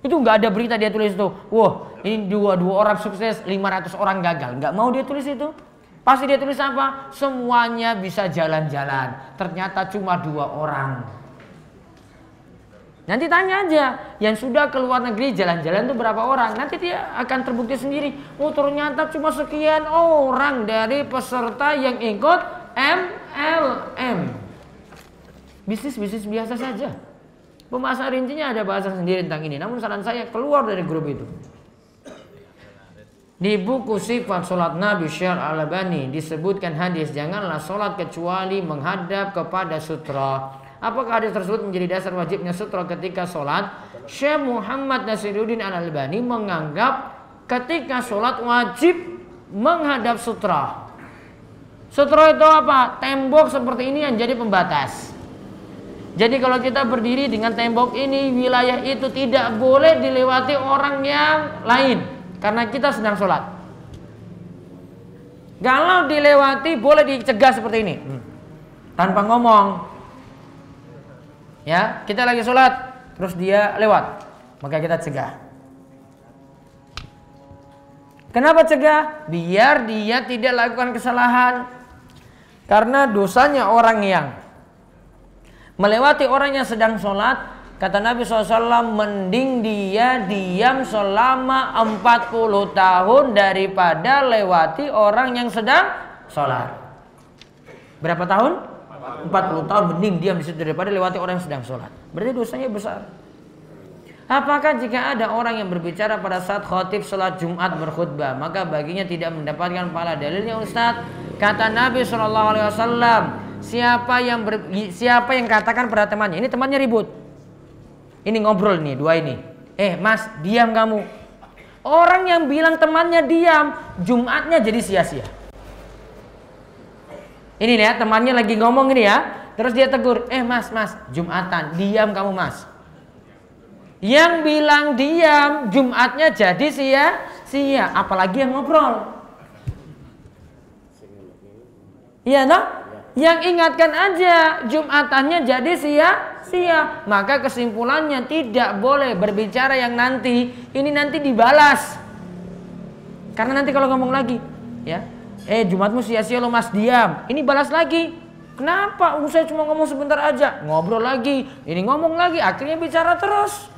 Speaker 2: Itu nggak ada berita dia tulis itu. Wah, ini 2 orang sukses, 500 orang gagal. Nggak mau dia tulis itu. Pasti dia tulis apa? Semuanya bisa jalan-jalan. Ternyata cuma 2 orang. Nanti tanya aja, yang sudah ke luar negeri jalan-jalan itu berapa orang? Nanti dia akan terbukti sendiri. Oh, ternyata cuma sekian orang dari peserta yang ikut MLM. Bisnis biasa saja. Pembahasan rincinya ada bahasa sendiri tentang ini. Namun saran saya keluar dari grup itu. Di buku Sifat Salat Nabi Syekh Al-Albani disebutkan hadis, janganlah salat kecuali menghadap kepada sutra. Apakah hadis tersebut menjadi dasar wajibnya sutra ketika salat? Syekh Muhammad Nasiruddin Al-Albani menganggap ketika salat wajib menghadap sutra. Sutra itu apa? Tembok seperti ini yang jadi pembatas. Jadi kalau kita berdiri dengan tembok ini, wilayah itu tidak boleh dilewati orang yang lain. Karena kita sedang sholat. Kalau dilewati boleh dicegah seperti ini, tanpa ngomong. Ya, kita lagi sholat, terus dia lewat, maka kita cegah. Kenapa cegah? Biar dia tidak lakukan kesalahan. Karena dosanya orang yang melewati orang yang sedang sholat, kata Nabi SAW, mending dia diam selama 40 tahun daripada lewati orang yang sedang sholat. Berapa tahun? 40 tahun mending diam di situ daripada lewati orang yang sedang sholat. Berarti dosanya besar. Apakah jika ada orang yang berbicara pada saat khatib sholat Jumat berkhutbah, maka baginya tidak mendapatkan pahala? Dalilnya Ustaz, kata Nabi SAW, siapa yang katakan pada temannya, ini temannya ribut, ini ngobrol nih dua ini, mas diam kamu. Orang yang bilang temannya diam, Jumatnya jadi sia-sia. Ini nih ya, temannya lagi ngomong ini ya, terus dia tegur, mas Jumatan, diam kamu mas. Yang bilang diam, Jumatnya jadi sia-sia, apalagi yang ngobrol. Iya toh? Yang ingatkan aja, Jumatannya jadi sia-sia. Maka kesimpulannya tidak boleh berbicara yang nanti dibalas. Karena nanti kalau ngomong lagi, ya, Jumatmu sia-sia lo mas, diam. Ini balas lagi. Kenapa? Saya cuma ngomong sebentar aja. Ngobrol lagi, ini ngomong lagi, akhirnya bicara terus.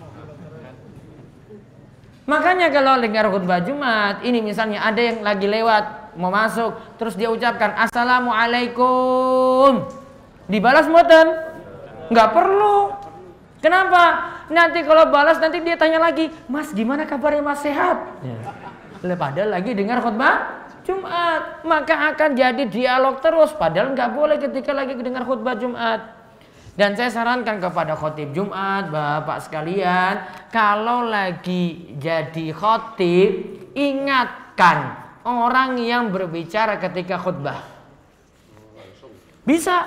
Speaker 2: Makanya kalau dengar khutbah Jumat, ini misalnya ada yang lagi lewat, mau masuk, terus dia ucapkan Assalamualaikum, dibalas mboten? Nggak perlu. Kenapa? Nanti kalau balas nanti dia tanya lagi, mas gimana kabarnya mas, sehat? Ya. Padahal lagi dengar khutbah Jumat, maka akan jadi dialog terus. Padahal nggak boleh ketika lagi dengar khutbah Jumat. Dan saya sarankan kepada khotib Jumat, bapak sekalian, kalau lagi jadi khotib, ingatkan orang yang berbicara ketika khutbah. Bisa.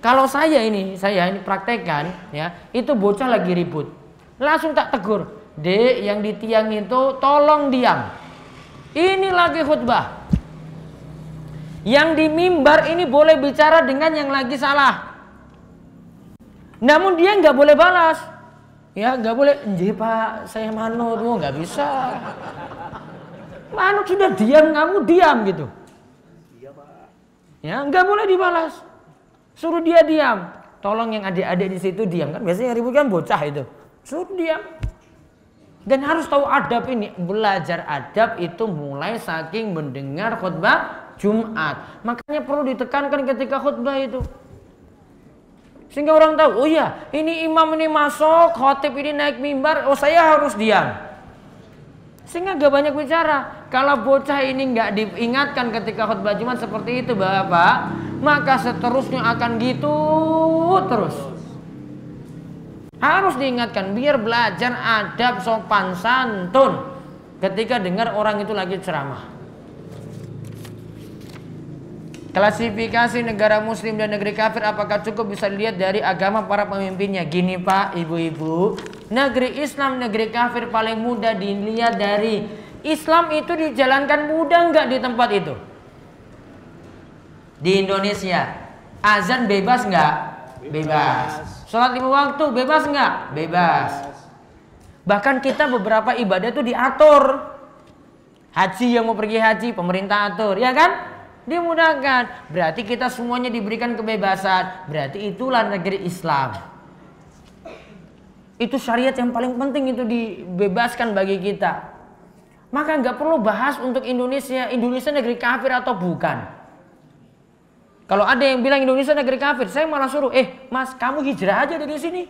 Speaker 2: Kalau saya ini praktekkan, ya, itu bocah lagi ribut, langsung tak tegur, dek yang di tiang itu tolong diam. Ini lagi khutbah. Yang di mimbar ini boleh bicara dengan yang lagi salah. Namun dia nggak boleh balas, ya nggak boleh. Nggih pak, saya manut, nggak bisa. Manut sudah diam, kamu diam gitu. Ya nggak boleh dibalas, suruh dia diam. Tolong yang adik-adik di situ diam, kan biasanya yang ribut kan bocah itu, suruh diam. Dan harus tahu adab ini, belajar adab itu mulai saking mendengar khutbah Jumat. Makanya perlu ditekankan ketika khutbah itu. Sehingga orang tahu, oh iya, ini imam ini masuk, khotib ini naik mimbar, oh saya harus diam. Sehingga gak banyak bicara. Kalau bocah ini gak diingatkan ketika khutbah Jumat seperti itu bapak, maka seterusnya akan gitu terus. Harus diingatkan biar belajar adab sopan santun ketika dengar orang itu lagi ceramah. Klasifikasi negara muslim dan negeri kafir apakah cukup bisa dilihat dari agama para pemimpinnya? Gini pak, ibu-ibu, negeri Islam, negeri kafir paling mudah dilihat dari Islam itu dijalankan mudah nggak di tempat itu? Di Indonesia, azan bebas nggak? Bebas. Sholat 5 waktu bebas nggak? Bebas. Bahkan kita beberapa ibadah itu diatur. Haji yang mau pergi haji, pemerintah atur, ya kan? Dimudahkan. Berarti kita semuanya diberikan kebebasan. Berarti itulah negeri Islam. Itu syariat yang paling penting, itu dibebaskan bagi kita. Maka nggak perlu bahas untuk Indonesia negeri kafir atau bukan. Kalau ada yang bilang Indonesia negeri kafir, saya malah suruh, mas kamu hijrah aja dari sini.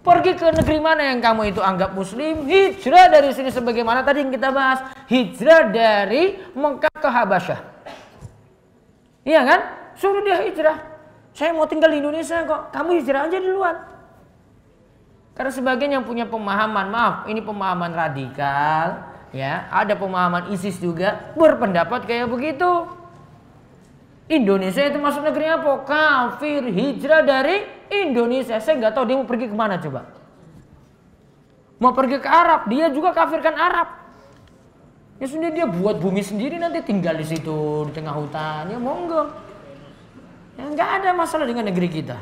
Speaker 2: Pergi ke negeri mana yang kamu itu anggap muslim, hijrah dari sini sebagaimana tadi yang kita bahas. Hijrah dari Mekah ke Habasyah. Iya kan? Suruh dia hijrah. Saya mau tinggal di Indonesia kok, kamu hijrah aja di luar. Karena sebagian yang punya pemahaman, maaf ini pemahaman radikal, ya, ada pemahaman ISIS juga berpendapat kayak begitu. Indonesia itu masuk negeri apa? Kafir, hijrah dari Indonesia. Saya nggak tahu dia mau pergi kemana coba. Mau pergi ke Arab, dia juga kafirkan Arab. Ya sudah dia buat bumi sendiri nanti tinggal di situ di tengah hutan, ya monggo. Ya nggak ada masalah dengan negeri kita.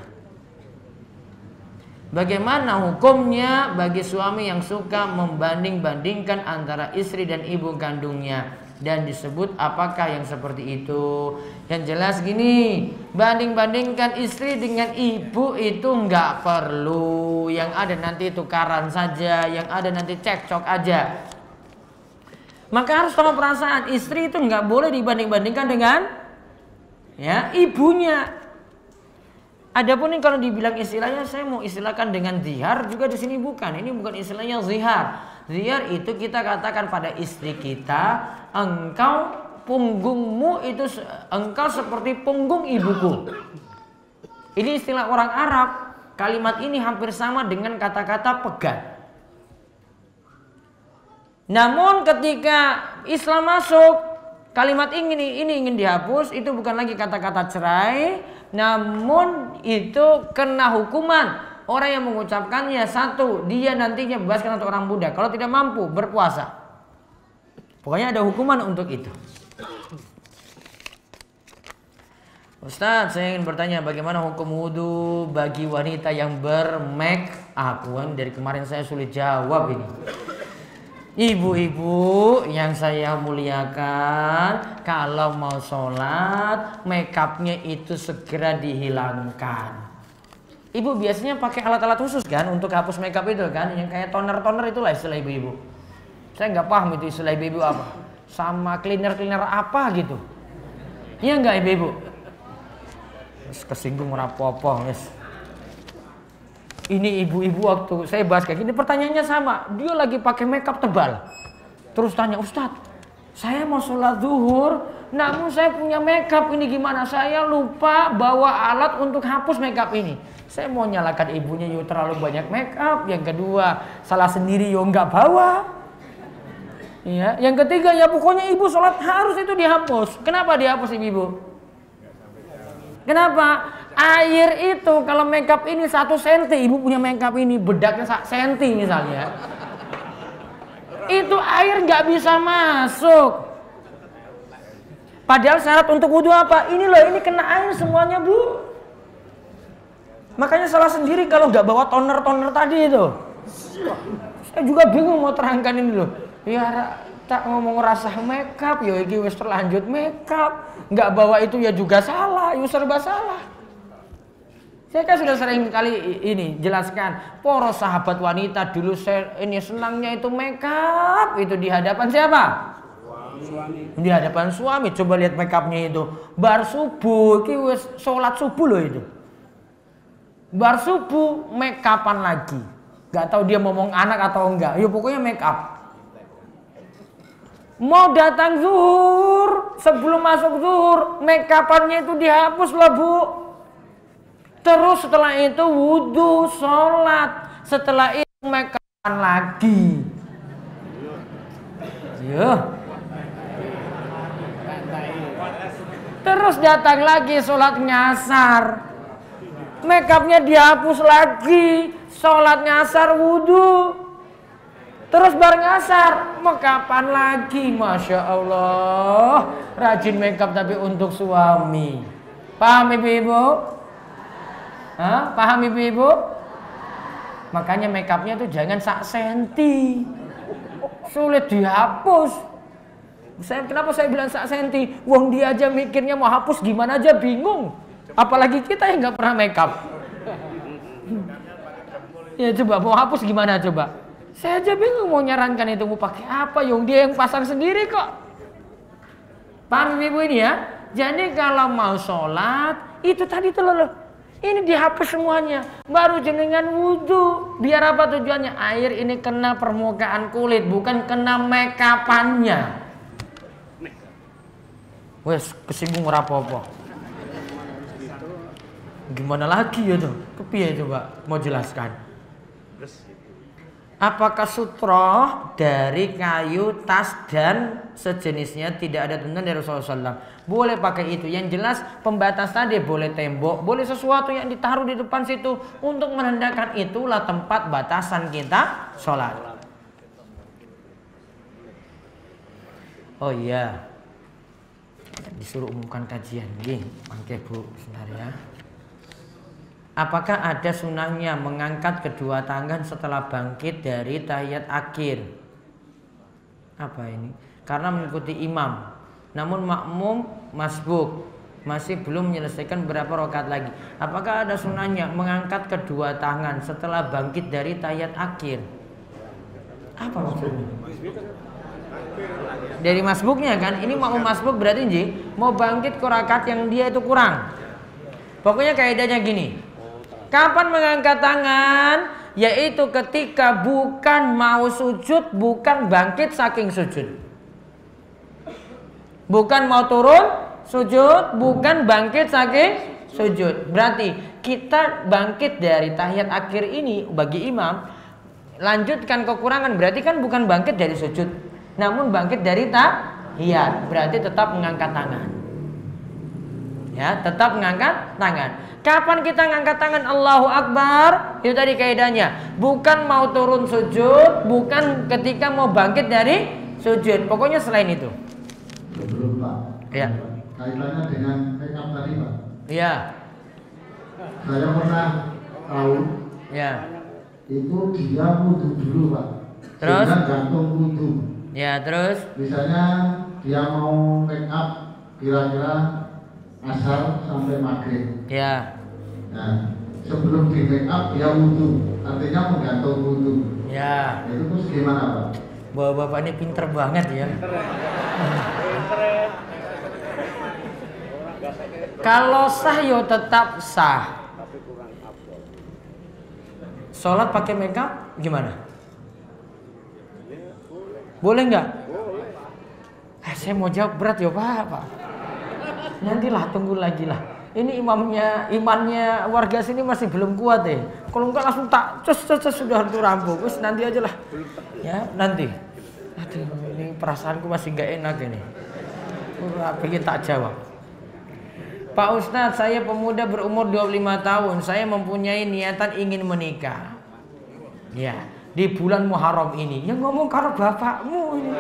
Speaker 2: Bagaimana hukumnya bagi suami yang suka membanding-bandingkan antara istri dan ibu kandungnya? Dan disebut apakah yang seperti itu? Yang jelas gini, banding-bandingkan istri dengan ibu itu nggak perlu. Yang ada nanti tukaran saja, yang ada nanti cekcok aja. Maka harus tahu perasaan istri itu nggak boleh dibanding-bandingkan dengan ya ibunya. Adapun ini kalau dibilang istilahnya, saya mau istilahkan dengan zihar juga di sini bukan. Ini bukan istilahnya zihar. Zihar itu kita katakan pada istri kita, engkau punggungmu itu engkau seperti punggung ibuku. Ini istilah orang Arab. Kalimat ini hampir sama dengan kata-kata pegat. Namun ketika Islam masuk, kalimat ini ingin dihapus, itu bukan lagi kata-kata cerai, namun itu kena hukuman. Orang yang mengucapkannya, satu, dia nantinya bebaskan untuk orang budak. Kalau tidak mampu berpuasa, pokoknya ada hukuman untuk itu. Ustaz, saya ingin bertanya bagaimana hukum wudhu bagi wanita yang bermake up? Dari kemarin saya sulit jawab ini. Ibu-ibu yang saya muliakan, kalau mau sholat, make upnya itu segera dihilangkan. Ibu biasanya pakai alat-alat khusus kan untuk hapus make up itu kan, yang kayak toner-toner itulah istilah ibu-ibu. Saya nggak paham itu istilah ibu-ibu apa, sama cleaner-cleaner apa gitu. Iya nggak ibu-ibu? Kesinggung rapopo, yes. Ini ibu-ibu waktu saya bahas kayak gini pertanyaannya sama, dia lagi pakai make up tebal. Terus tanya, Ustadz, saya mau sholat zuhur, namun saya punya make up ini gimana? Saya lupa bawa alat untuk hapus make up ini. Saya mau nyalakan ibunya, yo terlalu banyak make up. Yang kedua, salah sendiri yo nggak bawa. Ya, yang ketiga ya pokoknya ibu sholat harus itu dihapus. Kenapa dihapus ibu? Kenapa? Air itu kalau make up ini 1 senti, ibu punya make up ini bedaknya 1 senti misalnya, itu air nggak bisa masuk. Padahal syarat untuk wudhu apa? Ini loh, ini kena air semuanya bu. Makanya salah sendiri kalau nggak bawa toner-toner tadi itu. Saya juga bingung mau terangkan ini loh. Ya tak ngomong rasa make up, ya iki wis terlanjut make up. Nggak bawa itu ya juga salah, ya serba salah. Saya kan sudah sering kali ini jelaskan, poros sahabat wanita dulu saya ini senangnya itu make up itu di hadapan siapa? Suami. Di hadapan suami. Coba lihat make upnya itu. Bar subuh, iki wis sholat subuh loh itu. Bar subuh make upan lagi. Gak tahu dia ngomong anak atau enggak. Ya pokoknya make up. Mau datang zuhur, sebelum masuk zuhur, make upannya itu dihapus loh bu. Terus setelah itu wudhu, sholat. Setelah itu make upan lagi. Ya. Terus datang lagi sholat nyasar. Make upnya dihapus lagi. Sholat nyasar wudhu. Terus bar nyasar, make upan lagi. Masya Allah. Rajin make up tapi untuk suami. Paham ibu-ibu? Hah? Paham ibu-ibu? Makanya make upnya tuh jangan 1 senti. Sulit dihapus. Kenapa saya bilang 1 senti? Wong dia aja mikirnya mau hapus gimana aja bingung. Apalagi kita yang nggak pernah make up. Ya coba mau hapus gimana coba? Saya aja bingung mau nyarankan itu mau pakai apa. Yang dia yang pasang sendiri kok. Paham ibu ini ya? Jadi kalau mau sholat itu tadi tuh loh. Ini dihapus semuanya. Baru jenengan wudhu. Biar apa tujuannya? Air ini kena permukaan kulit, bukan kena make up-annya. Wes kesinggung rapopo. Gimana lagi ya tuh? Kepiye coba mau jelaskan? Apakah sutroh dari kayu, tas dan sejenisnya tidak ada tuntunan dari Rasulullah SAW? Boleh pakai itu. Yang jelas pembatas tadi boleh tembok, boleh sesuatu yang ditaruh di depan situ untuk menandakan itulah tempat batasan kita sholat. Oh iya, disuruh umumkan kajian. Gih, oke Bu, sebentar ya. Apakah ada sunahnya mengangkat kedua tangan setelah bangkit dari tahiyat akhir? Apa ini? Karena mengikuti imam, namun makmum masbuk, masih belum menyelesaikan berapa rakaat lagi. Apakah ada sunahnya mengangkat kedua tangan setelah bangkit dari tahiyat akhir? Apa maksudnya? Dari masbuknya kan? Ini makmum masbuk berarti mau bangkit ke rakaat yang dia itu kurang. Pokoknya kaidahnya gini. Kapan mengangkat tangan? Yaitu ketika bukan mau sujud, bukan bangkit saking sujud. Bukan mau turun sujud, bukan bangkit saking sujud. Berarti kita bangkit dari tahiyat akhir ini bagi imam, lanjutkan kekurangan, berarti kan bukan bangkit dari sujud, namun bangkit dari tahiyat. Berarti tetap mengangkat tangan. Ya, tetap mengangkat tangan. Kapan kita ngangkat tangan Allahu Akbar? Itu tadi kaidahnya. Bukan mau turun sujud, bukan ketika mau bangkit dari sujud. Pokoknya selain itu.
Speaker 4: Belum Pak.
Speaker 2: Ya.
Speaker 4: Kaitannya dengan make up tadi Pak.
Speaker 2: Iya.
Speaker 4: Saya pernah tahu.
Speaker 2: Ya.
Speaker 4: Itu dia wudhu dulu Pak.
Speaker 2: Terus?
Speaker 4: Dia gantung wudhu.
Speaker 2: Ya, terus?
Speaker 4: Misalnya dia mau make up kira-kira asar sampai maghrib.
Speaker 2: Ya.
Speaker 4: Nah, sebelum di make up dia wudhu, artinya menggantung wudhu.
Speaker 2: Ya.
Speaker 4: Itu terus gimana Pak?
Speaker 2: Bapak-bapak ini pinter banget ya. Kalau sah yo tetap sah. Sholat pakai makeup gimana? Boleh nggak? Saya mau jawab berat ya Pak. Nantilah, tunggu lagi lah. Ini imannya warga sini masih belum kuat deh. Kalau enggak langsung tak sudah itu rampung. Terus nanti aja lah. Ya, nanti. Aduh, ini perasaanku masih nggak enak ini. Pengen tak jawab. Pak Ustadz, saya pemuda berumur 25 tahun. Saya mempunyai niatan ingin menikah. Ya, di bulan Muharram ini. Yang ngomong karena bapakmu ini.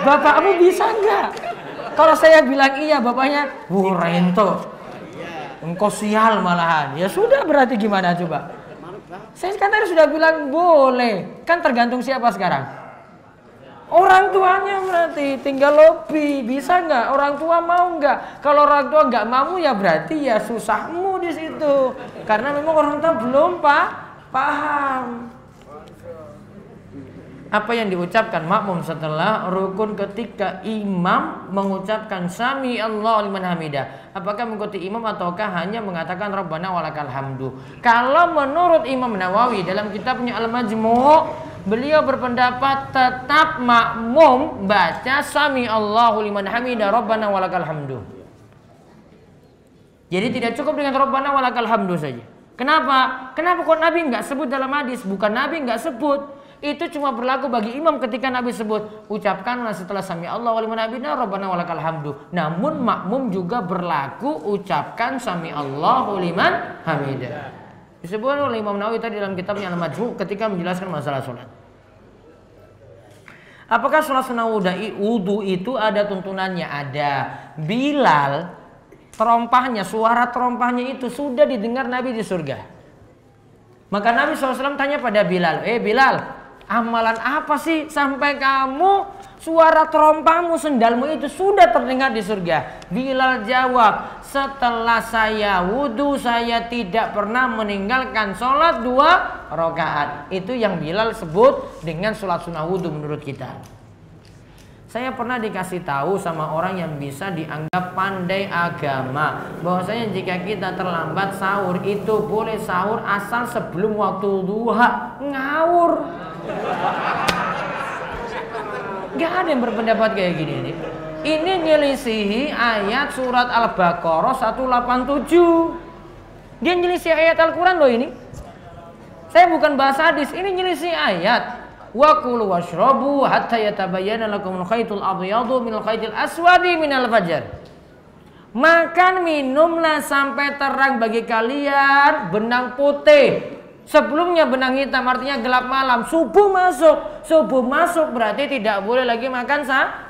Speaker 2: Bapakmu bisa enggak? Kalau saya bilang iya, bapaknya, Rento, engkau sial malahan. Ya sudah, berarti gimana coba? Saya kan tadi sudah bilang boleh. Kan tergantung siapa sekarang? Orang tuanya berarti, tinggal lobby. Bisa nggak? Orang tua mau nggak? Kalau orang tua nggak mau ya berarti ya susahmu di situ. Karena memang orang tua belum paham. Apa yang diucapkan makmum setelah rukun ketika imam mengucapkan sami Allahu liman hamidah? Apakah mengikuti imam ataukah hanya mengatakan Rabbana walakal hamdu? Kalau menurut Imam Nawawi dalam kitabnya Al-Majmu', beliau berpendapat tetap makmum baca sami Allahu liman hamidah Rabbana walakal hamdu. Jadi tidak cukup dengan Rabbana walakal hamdu saja. Kenapa? Kenapa kok Nabi nggak sebut dalam hadis? Bukan Nabi nggak sebut. Itu cuma berlaku bagi imam ketika Nabi sebut. Ucapkanlah setelah sami Allahu liman hamidah Rabbana walakal hamdu. Namun makmum juga berlaku ucapkan sami Allahu liman hamidah. Disebut oleh Imam Nawawi tadi dalam kitabnya Al-Majmu' ketika menjelaskan masalah sholat. Apakah sholat sunnah wudu itu ada tuntunannya? Ada. Bilal, terompahnya, suara terompahnya itu sudah didengar Nabi di surga. Maka Nabi SAW tanya pada Bilal, Bilal, amalan apa sih sampai kamu suara terompahmu, sendalmu itu sudah terdengar di surga? Bilal jawab, setelah saya wudu saya tidak pernah meninggalkan sholat 2 rakaat. Itu yang Bilal sebut dengan sholat sunnah wudu menurut kita. Saya pernah dikasih tahu sama orang yang bisa dianggap pandai agama, bahwasanya jika kita terlambat sahur itu boleh sahur asal sebelum waktu duha. Ngawur. Gak ada yang berpendapat kayak gini nih. Ini nyelisihi ayat surat Al-Baqarah 187. Dia nyelisih ayat Al-Quran loh ini. Saya bukan bahas hadis, ini nyelisih ayat. Wa kulu washrabu hatta yatabayyana lakumul khaytul abyadu minal khaytil aswadi minal fajr. Makan minumlah sampai terang bagi kalian benang putih. Sebelumnya benang hitam, artinya gelap malam. Subuh masuk berarti tidak boleh lagi makan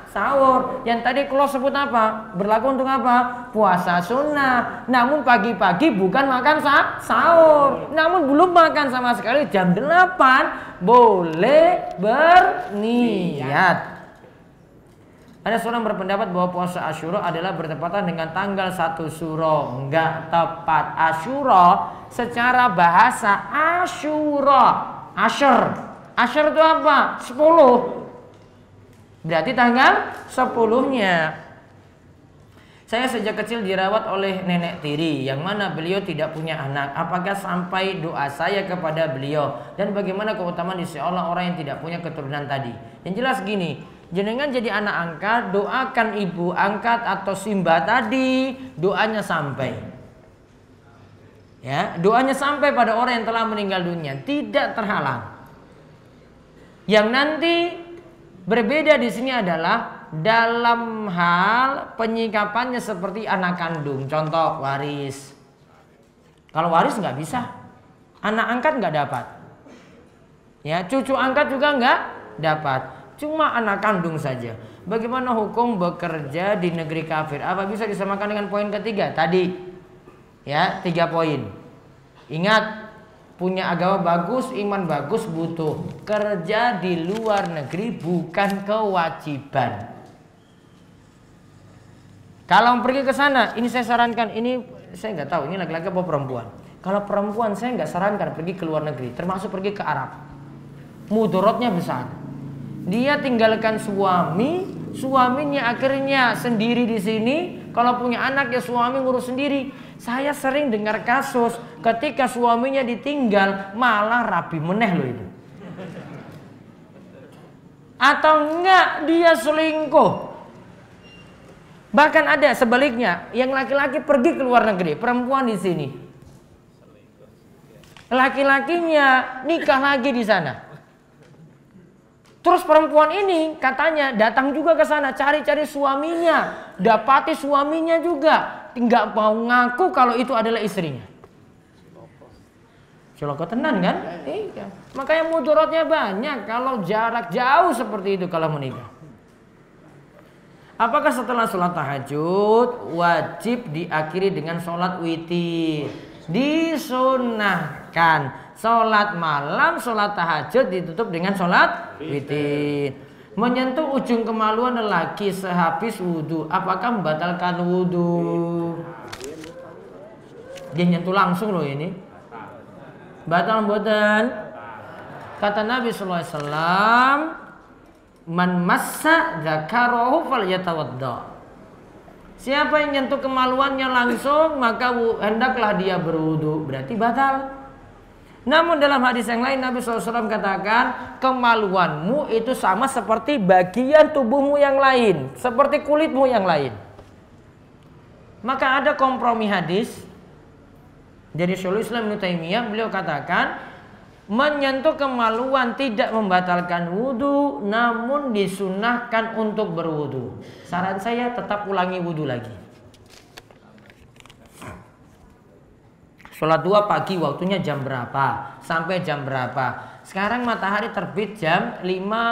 Speaker 2: sahur. Yang tadi kalau sebut apa? Berlaku untuk apa? Puasa sunnah. Namun pagi-pagi bukan makan sahur. Namun belum makan sama sekali, jam 8 boleh berniat. Ada seorang berpendapat bahwa puasa Asyura adalah bertepatan dengan tanggal 1 Syuro. Enggak tepat. Asyura secara bahasa Asyura. Asyur itu apa? 10. Berarti tanggal 10-nya. Saya sejak kecil dirawat oleh nenek tiri yang mana beliau tidak punya anak. Apakah sampai doa saya kepada beliau? Dan bagaimana keutamaan di sisi Allah orang yang tidak punya keturunan tadi? Yang jelas gini, jenengan jadi anak angkat, doakan ibu angkat atau simba tadi, doanya sampai. Ya, doanya sampai pada orang yang telah meninggal dunia, tidak terhalang. Yang nanti berbeda di sini adalah dalam hal penyikapannya seperti anak kandung. Contoh waris. Kalau waris nggak bisa, anak angkat nggak dapat. Ya, cucu angkat juga nggak dapat. Cuma anak kandung saja. Bagaimana hukum bekerja di negeri kafir? Apa bisa disamakan dengan poin ketiga tadi? Ya, 3 poin. Ingat, punya agama bagus, iman bagus butuh. Kerja di luar negeri bukan kewajiban. Kalau pergi ke sana, ini saya sarankan, ini saya nggak tahu, ini laki-laki apa perempuan. Kalau perempuan saya nggak sarankan pergi ke luar negeri, termasuk pergi ke Arab. Mudorotnya besar. Dia tinggalkan suaminya akhirnya sendiri di sini. Kalau punya anak ya suami ngurus sendiri. Saya sering dengar kasus ketika suaminya ditinggal malah rabi meneh loh itu. Atau enggak dia selingkuh. Bahkan ada sebaliknya, yang laki-laki pergi ke luar negeri, perempuan di sini. Laki-lakinya nikah lagi di sana. Terus perempuan ini katanya datang juga ke sana cari-cari suaminya, dapati suaminya juga nggak mau ngaku kalau itu adalah istrinya. Celaka tenan kan? Iya. Makanya mudorotnya banyak kalau jarak jauh seperti itu kalau menikah. Apakah setelah sholat tahajud wajib diakhiri dengan sholat witir? Disunahkan. Sholat malam, sholat tahajud ditutup dengan sholat witir. Menyentuh ujung kemaluan lelaki sehabis wudhu, apakah membatalkan wudhu? Dia nyentuh langsung loh ini. Batal mboten? Kata Nabi SAW, man massa dzakarahu falyatawadda. Siapa yang nyentuh kemaluannya langsung maka hendaklah dia berwudu. Berarti batal. Namun dalam hadis yang lain Nabi SAW katakan kemaluanmu itu sama seperti bagian tubuhmu yang lain, seperti kulitmu yang lain. Maka ada kompromi hadis dari Syekhul Islam Ibnu Taimiyah, beliau katakan menyentuh kemaluan tidak membatalkan wudu, namun disunahkan untuk berwudu. Saran saya tetap ulangi wudu lagi. Sholat 2 pagi waktunya jam berapa? Sampai jam berapa? Sekarang matahari terbit jam 5,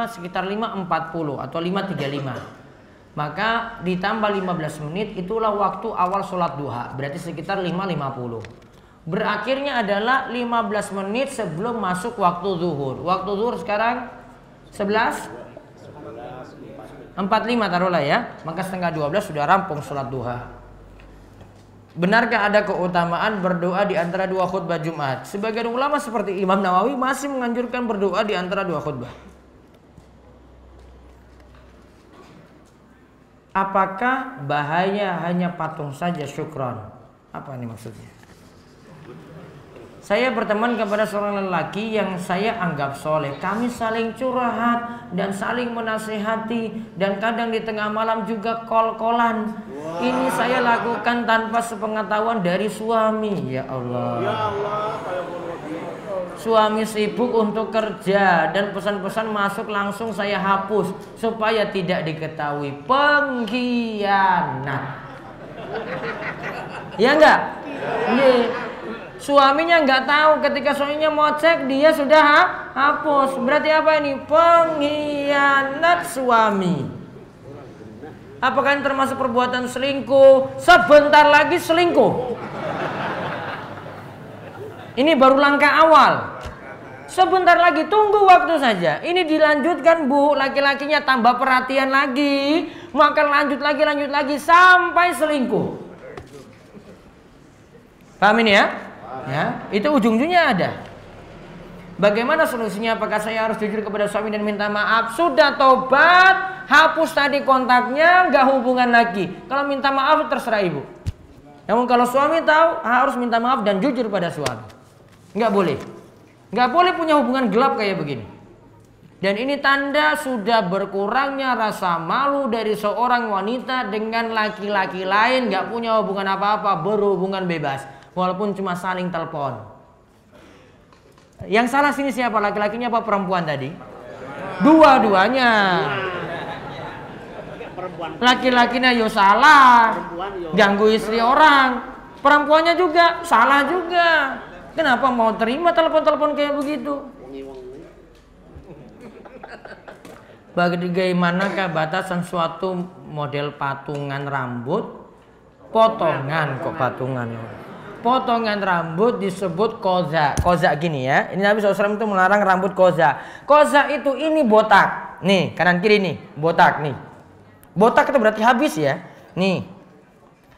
Speaker 2: sekitar 5.40 atau 5.35. Maka ditambah 15 menit itulah waktu awal sholat duha. Berarti sekitar 5.50. Berakhirnya adalah 15 menit sebelum masuk waktu zuhur. Waktu zuhur sekarang 11.45 taruhlah ya. Maka setengah 12 sudah rampung sholat duha. Benarkah ada keutamaan berdoa di antara 2 khutbah Jumat? Sebagian ulama seperti Imam Nawawi masih menganjurkan berdoa di antara 2 khutbah. Apakah bahaya hanya patung saja? Syukron. Apa ini maksudnya? Saya berteman kepada seorang lelaki yang saya anggap soleh. Kami saling curhat dan saling menasehati, dan kadang di tengah malam juga kol-kolan. Ini saya lakukan tanpa sepengetahuan dari suami. Ya Allah. Suami sibuk untuk kerja dan pesan-pesan masuk langsung saya hapus supaya tidak diketahui. Pengkhianat. Ya enggak? Suaminya enggak tahu, ketika suaminya mau cek dia sudah hapus. Berarti apa ini? Pengkhianat suami. Apakah ini termasuk perbuatan selingkuh? Sebentar lagi selingkuh. Ini baru langkah awal. Sebentar lagi, tunggu waktu saja. Ini dilanjutkan, Bu. Laki-lakinya tambah perhatian lagi, maka lanjut lagi sampai selingkuh. Paham ini ya? Ya, itu ujung-ujungnya ada. Bagaimana solusinya? Apakah saya harus jujur kepada suami dan minta maaf? Sudah tobat, hapus tadi kontaknya, nggak hubungan lagi. Kalau minta maaf terserah ibu. Namun kalau suami tahu, harus minta maaf dan jujur pada suami. Nggak boleh. Nggak boleh punya hubungan gelap kayak begini. Dan ini tanda sudah berkurangnya rasa malu dari seorang wanita dengan laki-laki lain. Nggak punya hubungan apa-apa, berhubungan bebas. Walaupun cuma saling telepon. Yang salah sini siapa? Laki-lakinya apa perempuan tadi? Dua-duanya. Laki-lakinya yo salah, ganggu istri orang. Perempuannya juga salah juga. Kenapa mau terima telepon-telepon kayak begitu? Bagaimanakah batasan suatu model patungan rambut? Potongan kok patungan. Potongan rambut disebut koza. Koza gini ya. Ini Nabi SAW itu melarang rambut koza. Koza itu ini botak. Nih kanan kiri nih botak nih. Botak itu berarti habis ya. Nih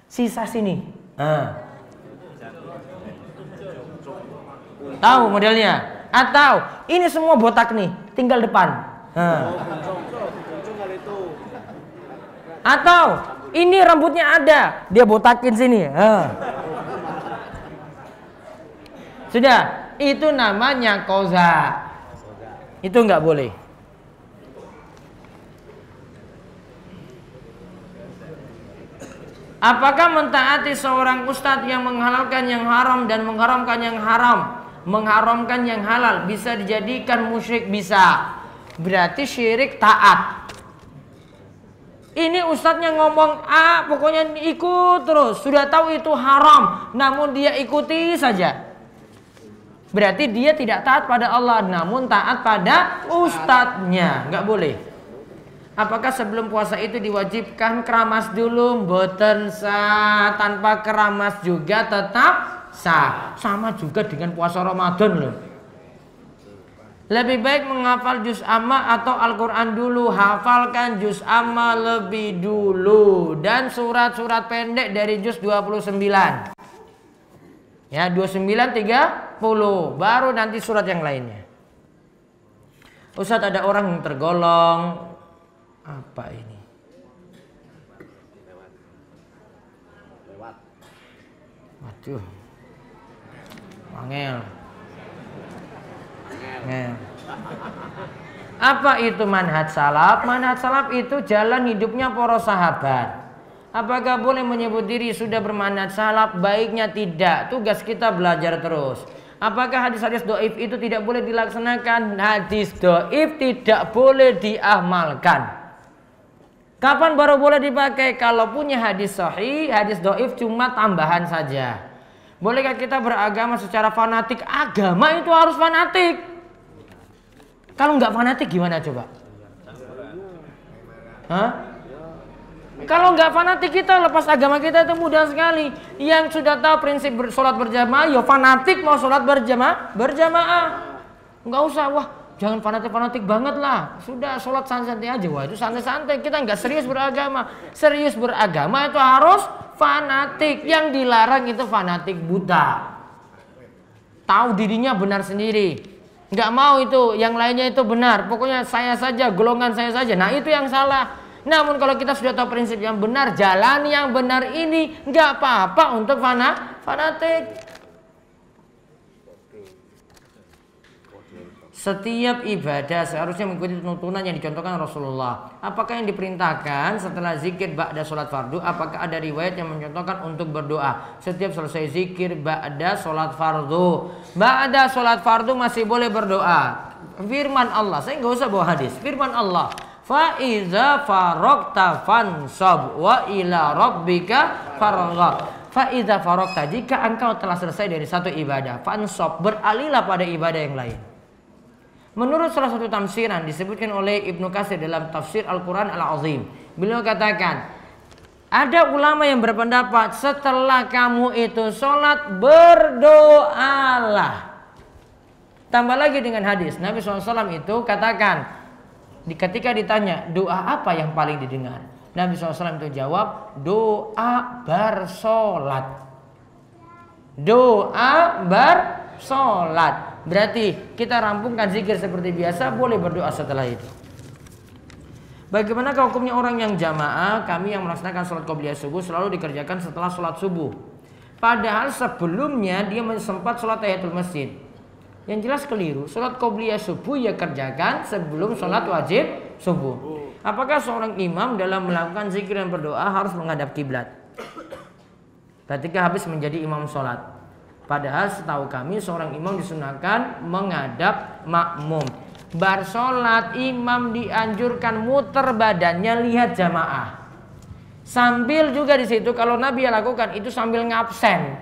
Speaker 2: sisa sini. Tahu modelnya? Atau ini semua botak nih, tinggal depan. Atau ini rambutnya ada, dia botakin sini. Sudah, itu namanya koza. Itu nggak boleh. Apakah mentaati seorang ustadz yang menghalalkan yang haram dan mengharamkan yang haram, mengharamkan yang halal, bisa dijadikan musyrik? Bisa. Berarti syirik taat. Ini ustadznya ngomong A, pokoknya ikut terus. Sudah tahu itu haram, namun dia ikuti saja. Berarti dia tidak taat pada Allah, namun taat pada ustadznya. Nggak boleh. Apakah sebelum puasa itu diwajibkan keramas dulu? Mboten sah. Tanpa keramas juga tetap sah. Sama juga dengan puasa Ramadan loh. Lebih baik menghafal juz amma atau Al-Quran dulu. Hafalkan juz amma lebih dulu. Dan surat-surat pendek dari juz 29. Ya 29, 30. Baru nanti surat yang lainnya. Ustadz, ada orang yang tergolong. Apa ini? Waduh. Angel. Apa itu manhaj salaf? Manhaj salaf itu jalan hidupnya para sahabat. Apakah boleh menyebut diri sudah bermanhaj salaf? Baiknya tidak. Tugas kita belajar terus. Apakah hadis-hadis dhaif itu tidak boleh dilaksanakan? Hadis dhaif tidak boleh diamalkan. Kapan baru boleh dipakai? Kalau punya hadis sahih, hadis dhaif cuma tambahan saja. Bolehkah kita beragama secara fanatik? Agama itu harus fanatik. Kalau nggak fanatik gimana coba? Hah? Kalau nggak fanatik kita lepas agama kita itu mudah sekali. Yang sudah tahu prinsip sholat berjamaah, ya fanatik mau sholat berjamaah. Nggak usah, wah jangan fanatik banget lah. Sudah sholat santai aja, wah itu santai-santai. Kita nggak serius beragama. Serius beragama itu harus fanatik. Yang dilarang itu fanatik buta. Tahu dirinya benar sendiri. Nggak mau itu, yang lainnya itu benar. Pokoknya saya saja, golongan saya saja. Nah itu yang salah. Namun kalau kita sudah tahu prinsip yang benar, jalan yang benar ini, nggak apa-apa untuk fanatik. Setiap ibadah seharusnya mengikuti tuntunan yang dicontohkan Rasulullah. Apakah yang diperintahkan setelah zikir ba'da sholat fardu? Apakah ada riwayat yang mencontohkan untuk berdoa setiap selesai zikir ba'da sholat fardu? Ba'da sholat fardu masih boleh berdoa. Firman Allah, saya nggak usah bawa hadis. Firman Allah, fa iza faragta fansab wa ila rabbika farghab. Fa iza faragta, jika engkau telah selesai dari satu ibadah, fansab, beralihlah pada ibadah yang lain. Menurut salah satu tafsiran disebutkan oleh Ibnu Katsir dalam tafsir Al-Quran Al-Azim, beliau katakan, ada ulama yang berpendapat setelah kamu itu sholat berdoalah. Tambah lagi dengan hadis Nabi SAW itu katakan, ketika ditanya doa apa yang paling didengar, Nabi SAW itu jawab, doa bersolat. Doa bersolat. Berarti kita rampungkan zikir seperti biasa, boleh berdoa setelah itu. Bagaimana hukumnya orang yang jamaah? Kami yang melaksanakan sholat qobliyah subuh selalu dikerjakan setelah sholat subuh. Padahal sebelumnya dia sempat sholat tahiyatul masjid. Yang jelas keliru. Sholat qobliyah subuh ya kerjakan sebelum sholat wajib subuh. Apakah seorang imam dalam melakukan zikir dan berdoa harus menghadap kiblat ketika habis menjadi imam sholat? Padahal setahu kami seorang imam disunahkan menghadap makmum. Bar sholat imam dianjurkan muter badannya lihat jamaah. Sambil juga di situ kalau Nabi lakukan itu sambil ngabsen.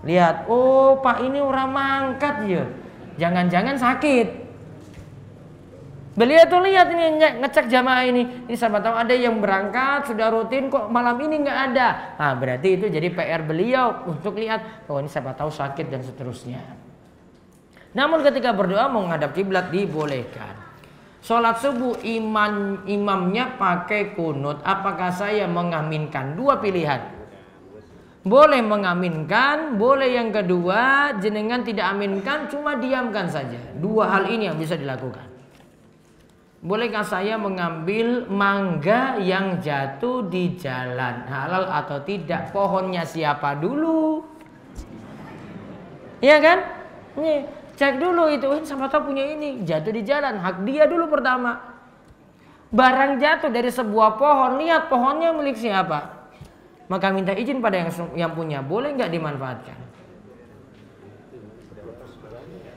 Speaker 2: Lihat, oh Pak ini orang mangkat ya. Jangan-jangan sakit. Beliau tuh lihat ini, ngecek jamaah ini. Ini siapa tahu ada yang berangkat sudah rutin kok malam ini nggak ada. Nah berarti itu jadi PR beliau untuk lihat, oh ini siapa tahu sakit dan seterusnya. Namun ketika berdoa menghadap kiblat dibolehkan. Sholat subuh imamnya pakai kunut. Apakah saya mengaminkan? Dua pilihan. Boleh mengaminkan, boleh yang kedua jenengan tidak aminkan, cuma diamkan saja. Dua hal ini yang bisa dilakukan. Bolehkah saya mengambil mangga yang jatuh di jalan? Halal atau tidak? Pohonnya siapa dulu? Iya kan? Nih, cek dulu itu. Siapa tahu punya ini. Jatuh di jalan. Hak dia dulu pertama. Barang jatuh dari sebuah pohon. Lihat pohonnya milik siapa. Maka minta izin pada yang punya. Boleh nggak dimanfaatkan?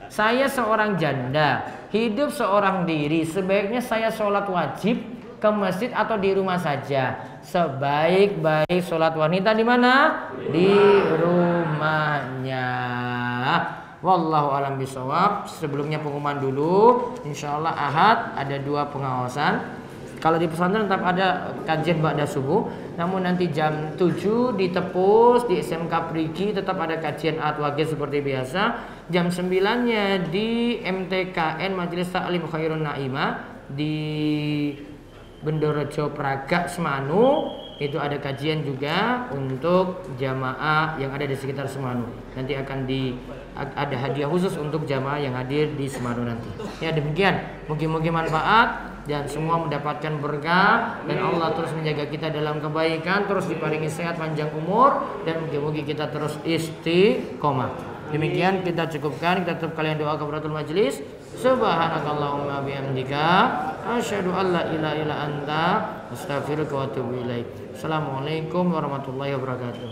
Speaker 2: Saya seorang janda, hidup seorang diri, sebaiknya saya sholat wajib ke masjid atau di rumah saja. Sebaik-baik sholat wanita di mana? Di rumahnya. Wallahu a'lam bishawab. Sebelumnya pengumuman dulu. Insyaallah Ahad ada 2 pengawasan. Kalau di pesantren tetap ada kajian ba'da subuh. Namun nanti jam 7 di Tepus, di SMK Prigi tetap ada kajian At-Waqid seperti biasa. Jam 9-nya di MTKN Majelis Ta'lim Khairun Naimah di Bendorejo Praga Semanu. Itu ada kajian juga untuk jamaah yang ada di sekitar Semanu. Nanti akan ada hadiah khusus untuk jamaah yang hadir di Semanu nanti. Ya demikian, mungkin manfaat dan semua mendapatkan berkah dan Allah terus menjaga kita dalam kebaikan, terus diparingi sehat panjang umur dan mungkin kita terus istiqomah. Demikian kita cukupkan, kita tutup kalian doa kafaratul majlis. Subhanakallahumma bihamdika asyhadu an la ilaha illa anta astaghfiruka wa atubu ilaik. Assalamualaikum warahmatullahi wabarakatuh.